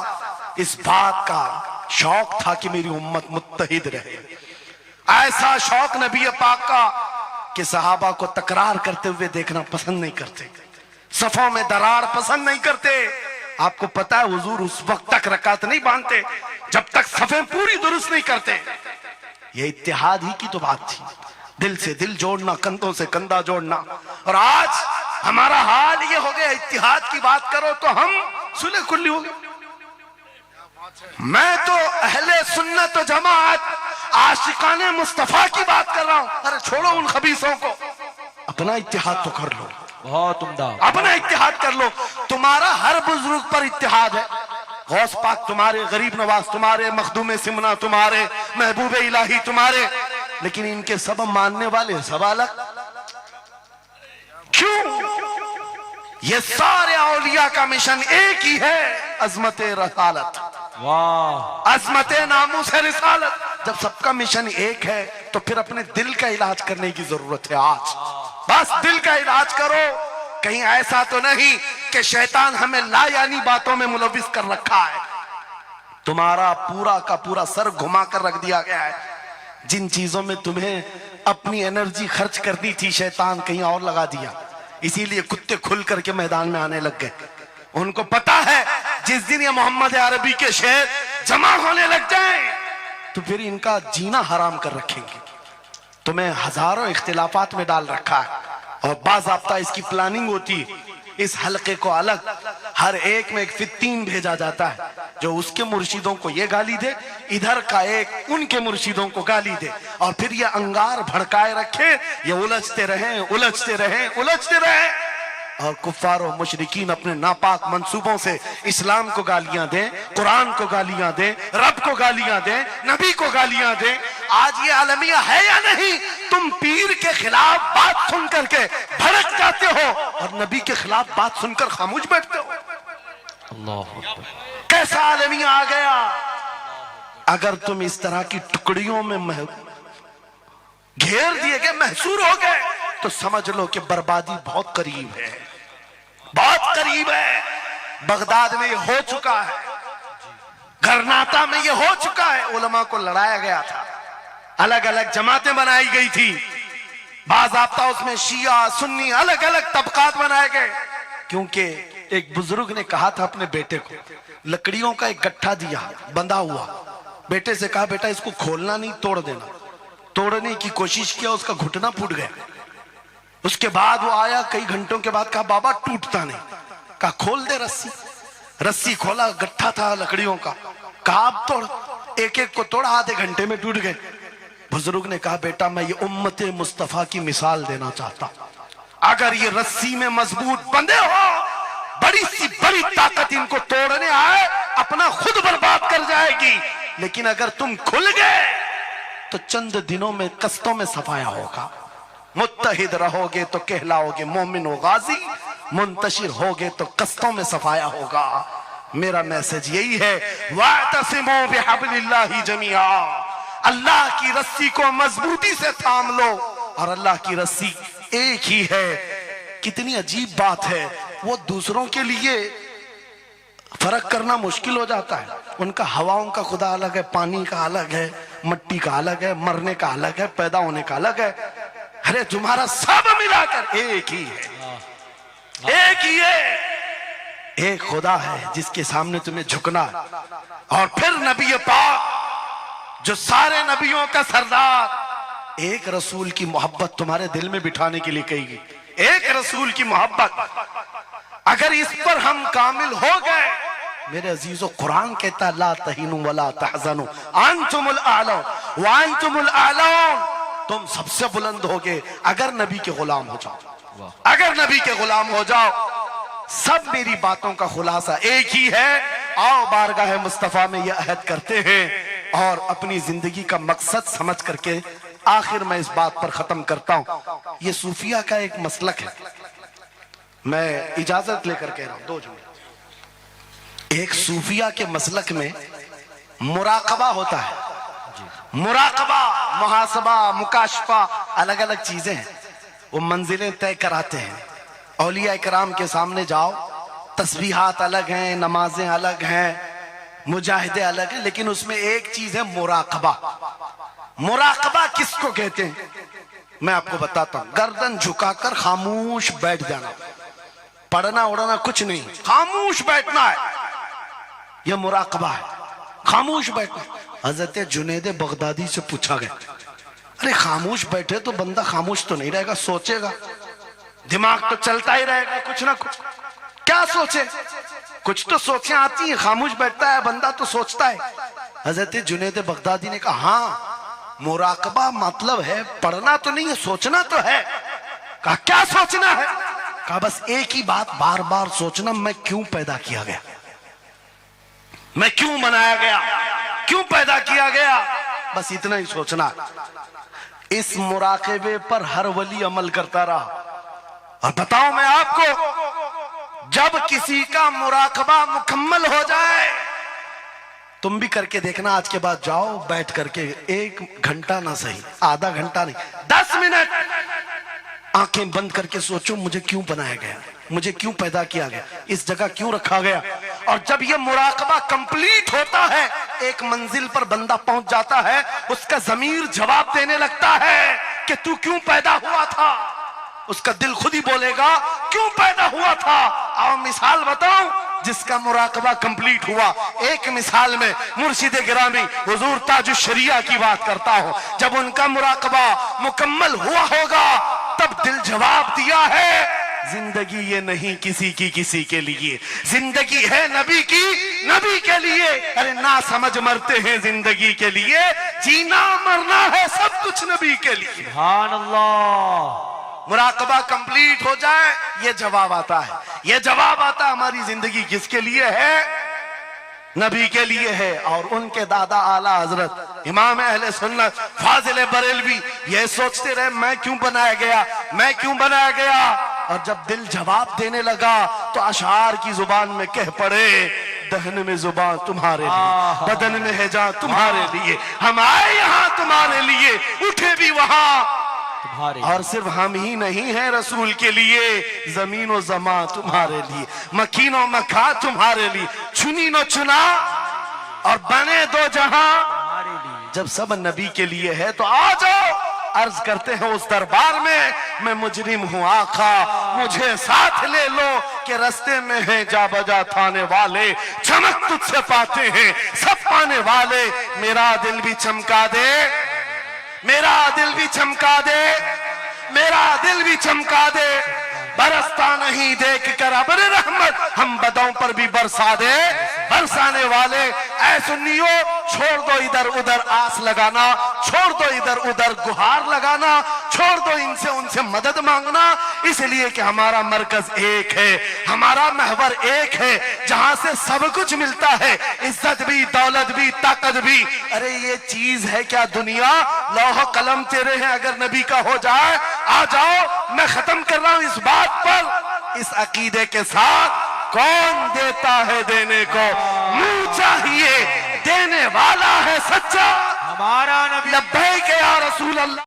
इस बात का शौक था कि मेरी उम्मत मुत्तहिद रहे। ऐसा शौक नबी पाक का कि सहाबा को तकरार करते हुए देखना पसंद नहीं करते, सफों में दरार पसंद नहीं करते। आपको पता है हुजूर उस वक्त तक रकात नहीं बांधते जब तक सफें पूरी दुरुस्त नहीं करते। ये इत्तिहाद ही की तो बात थी, दिल से दिल जोड़ना, कंधों से कंधा जोड़ना। और आज हमारा हाल ये हो गया, इत्तिहाद की बात करो तो हम सुले कुल्ली हो गए। मैं तो अहले सुन्नत व जमात आशिकाने मुस्तफा की बात कर रहा हूं। अरे छोड़ो उन खबीसों को, अपना इत्तिहाद तो कर लो, बहुत उम्दा। अपना इत्तिहाद कर लो। तुम्हारा हर बुजुर्ग पर इत्तिहाद है, गौस पाक तुम्हारे, गरीब नवाज तुम्हारे, मखदूम सिमना तुम्हारे, महबूब इलाही तुम्हारे, लेकिन इनके सब मानने वाले सब अलग। क्यों? ये सारे औलिया का मिशन एक ही है, अजमत रसालत, वाह, अजमत नामूस है रिसालत। जब सबका मिशन एक है तो फिर अपने दिल का इलाज करने की जरूरत है। आज बस दिल का इलाज करो। कहीं ऐसा तो नहीं कि शैतान हमें लायानी बातों में मुलविस कर रखा है। तुम्हारा पूरा का पूरा सर घुमा कर रख दिया गया है। जिन चीजों में तुम्हें अपनी एनर्जी खर्च करनी थी, शैतान कहीं और लगा दिया। इसीलिए कुत्ते खुल करके मैदान में आने लग गए। उनको पता है जिस दिन ये मोहम्मद अरबी के शेर जमा होने लग जाएं, तो फिर इनका जीना हराम कर रखेंगे। तुम्हें हजारों इख्तिलाफात में डाल रखा है और बाज़ाब्ता इसकी प्लानिंग होती है। इस हलके को अलग हर एक में एक फित्तीन भेजा जाता है जो उसके मुर्शिदों को ये गाली दे, इधर का एक उनके मुर्शिदों को गाली दे, और फिर ये अंगार भड़काए रखे, ये उलझते रहें उलझते रहें उलझते रहें, और कुफ्फार और मुशरिकीन अपने नापाक मंसूबों से इस्लाम को गालियां दें, कुरान को गालियां दें, रब को गालियां दें, नबी को गालियां दें। आज ये आलमिया है या नहीं? तुम पीर के खिलाफ बात सुन करके भड़क जाते हो और नबी के खिलाफ बात सुनकर खामोश बैठते हो। अल्लाह अकबर। कैसा आलमिया आ गया? अगर तुम इस तरह की टुकड़ियों में घेर दिए गए, महसूर हो गए, तो समझ लो कि बर्बादी बहुत करीब है, बहुत करीब है। बगदाद में ये हो चुका है, गरनाता में ये हो चुका है। उलमा को लड़ाया गया था, अलग अलग जमातें बनाई गई थी, बाज़ाब्ता उसमें शिया सुन्नी अलग अलग तबकात बनाए गए, क्योंकि एक बुजुर्ग ने कहा था अपने बेटे को, लकड़ियों का एक गट्ठा दिया बंधा हुआ, बेटे से कहा बेटा इसको खोलना नहीं, तोड़ देना। तोड़ने की कोशिश किया, उसका घुटना फूट गया। उसके बाद वो आया कई घंटों के बाद, कहा बाबा टूटता नहीं। कहा खोल दे रस्सी। रस्सी खोला, गट्ठा था लकड़ियों का। कहा अब तोड़। एक एक को तोड़ा, आधे घंटे में टूट गए। बुजुर्ग ने कहा बेटा मैं ये उम्मते मुस्तफा की मिसाल देना चाहता हूं, अगर ये रस्सी में मजबूत बंधे हो, बड़ी सी बड़ी ताकत इनको तोड़ने आए अपना खुद बर्बाद कर जाएगी, लेकिन अगर तुम खुल गए तो चंद दिनों में कस्तों में सफाया होगा। मुत्तहिद रहोगे तो कहलाओगे मोमिन व गाजी, मुंतशिर होगे तो कस्तों में सफाया होगा। मेरा मैसेज यही है, वातसिमू बिहब्लिल्लाहि जमीआ, अल्लाह की रस्सी को मजबूती से थाम लो, और अल्लाह की रस्सी एक ही है। कितनी अजीब बात है, वो दूसरों के लिए फर्क करना मुश्किल हो जाता है। उनका हवाओं का खुदा अलग है, पानी का अलग है, मट्टी का अलग है, मरने का अलग है, पैदा होने का अलग है। अरे तुम्हारा सब मिलाकर एक ही है, एक ही है। एक खुदा है जिसके सामने तुम्हें झुकना है। और फिर नबी पाक जो सारे नबियों का सरदार, एक रसूल की मोहब्बत तुम्हारे दिल में बिठाने के लिए कही, एक रसूल की मोहब्बत। अगर इस पर हम कामिल हो गए, मेरे अजीजों, कुरान कहता ला तहीनु वला तहज़नु अंतुमुल आलौन व अंतुमुल आलौन, तुम सबसे बुलंद होगे अगर नबी के गुलाम हो जाओ, अगर नबी के गुलाम हो जाओ। सब मेरी बातों का खुलासा एक ही है। आओ बारगाह मुस्तफा में यह अहद करते हैं और अपनी जिंदगी का मकसद समझ करके आखिर मैं इस बात पर खत्म करता हूं। यह सूफिया का एक मसलक है, मैं इजाजत लेकर कह रहा हूं, 2 जुमले। एक सूफिया के मसलक में मुराकबा होता है। मुराकबा, मुहासबा, मुकाशफा, अलग अलग चीजें हैं। वो मंजिलें तय कराते हैं। औलिया इकराम के सामने जाओ, तस्बीहात अलग हैं, नमाजें अलग हैं, मुजाहिदे अलग हैं, लेकिन उसमें एक चीज है मुराकबा। मुराकबा किसको कहते हैं मैं आपको बताता हूं। गर्दन झुकाकर खामोश बैठ जाना, पढ़ना उड़ना कुछ नहीं, खामोश बैठना है, यह मुराकबा है। खामोश बैठना। हजरत जुनैद बगदादी से पूछा गया, अरे खामोश बैठे तो बंदा खामोश तो नहीं रहेगा, सोचेगा, दिमाग तो चलता ही रहेगा कुछ ना कुछ। क्या सोचे? कुछ तो सोचें आती है, खामोश बैठता है बंदा तो सोचता है। हजरत जुनैद बगदादी ने कहा हाँ, मुराकबा मतलब है पढ़ना तो नहीं है, सोचना तो है। कहा क्या सोचना है? कहा बस एक ही बात बार बार सोचना, मैं क्यों पैदा किया गया, मैं क्यों बनाया गया, क्यों पैदा किया गया, बस इतना ही सोचना। इस मुराकबे पर हर वली अमल करता रहा। और बताओ मैं आपको, जब किसी का मुराकबा मुकम्मल हो जाए, तुम भी करके देखना, आज के बाद जाओ बैठ करके 1 घंटा ना सही, आधा घंटा नहीं, 10 मिनट आंखें बंद करके सोचो, मुझे क्यों बनाया गया, मुझे क्यों पैदा किया गया, इस जगह क्यों रखा गया। और जब ये मुराकबा कंप्लीट होता है, एक मंजिल पर बंदा पहुंच जाता है, उसका ज़मीर जवाब देने लगता है कि तू क्यों पैदा हुआ था। उसका दिल खुद ही बोलेगा क्यों पैदा हुआ था। आओ मिसाल बताऊं, जिसका मुराकबा कंप्लीट हुआ। एक मिसाल में मुर्शिद गिरामी हुजूर ताजुश शरिया की बात करता हूं, जब उनका मुराकबा मुकम्मल हुआ होगा तब दिल जवाब दिया है, जिंदगी ये नहीं किसी की किसी के लिए, जिंदगी है नबी की नबी के लिए। अरे ना समझ मरते हैं जिंदगी के लिए, जीना मरना है सब कुछ नबी के लिए। सुभान अल्लाह। मुराकबा कंप्लीट हो जाए ये जवाब आता है, ये जवाब आता हमारी जिंदगी किसके लिए है, नबी के लिए है। और उनके दादा आला हजरत इमाम अहले सुन्नत फाजिल बरेलवी ये सोचते रहे मैं क्यों बनाया गया, मैं क्यों बनाया गया। और जब दिल जवाब देने लगा तो अशार की जुबान में कह पड़े, दहन में जुबान तुम्हारे लिए, बदन में है जान तुम्हारे लिए, हम आए यहाँ तुम्हारे लिए, उठे भी वहां तुम्हारे। और सिर्फ हम ही नहीं हैं रसूल के लिए, जमीन और जमा तुम्हारे लिए, मकीन और मका तुम्हारे लिए, चुनी नो चुना और बने दो जहां। जब सब नबी के लिए है तो आ जाओ, अर्ज करते हैं उस दरबार में, मैं मुजरिम हूं आका मुझे साथ ले लो, कि रास्ते में है जा बजा थाने वाले, चमक तुझसे पाते हैं सब पाने वाले। मेरा दिल भी चमका दे, मेरा दिल भी चमका दे, मेरा दिल भी चमका दे, बरसता नहीं देख कर अब्र रहमत, हम बदों पर भी बरसा दे बरसाने वाले। ऐ सुन्नियो छोड़ दो इधर उधर आस लगाना, छोड़ दो इधर उधर गुहार लगाना, छोड़ दो इनसे उनसे मदद मांगना, इसलिए कि हमारा मरकज एक है, हमारा महवर एक है, जहां से सब कुछ मिलता है, इज्जत भी दौलत भी ताकत भी। अरे ये चीज है क्या दुनिया, लौह कलम तेरे हैं, अगर नबी का हो जाए आ जाओ। मैं खत्म कर रहा हूं इस बात पर, इस अकीदे के साथ, कौन देता है देने को, मुंह चाहिए देने वाला है सच्चा, हमारा नबी। लब्बैक या रसूल अल्लाह।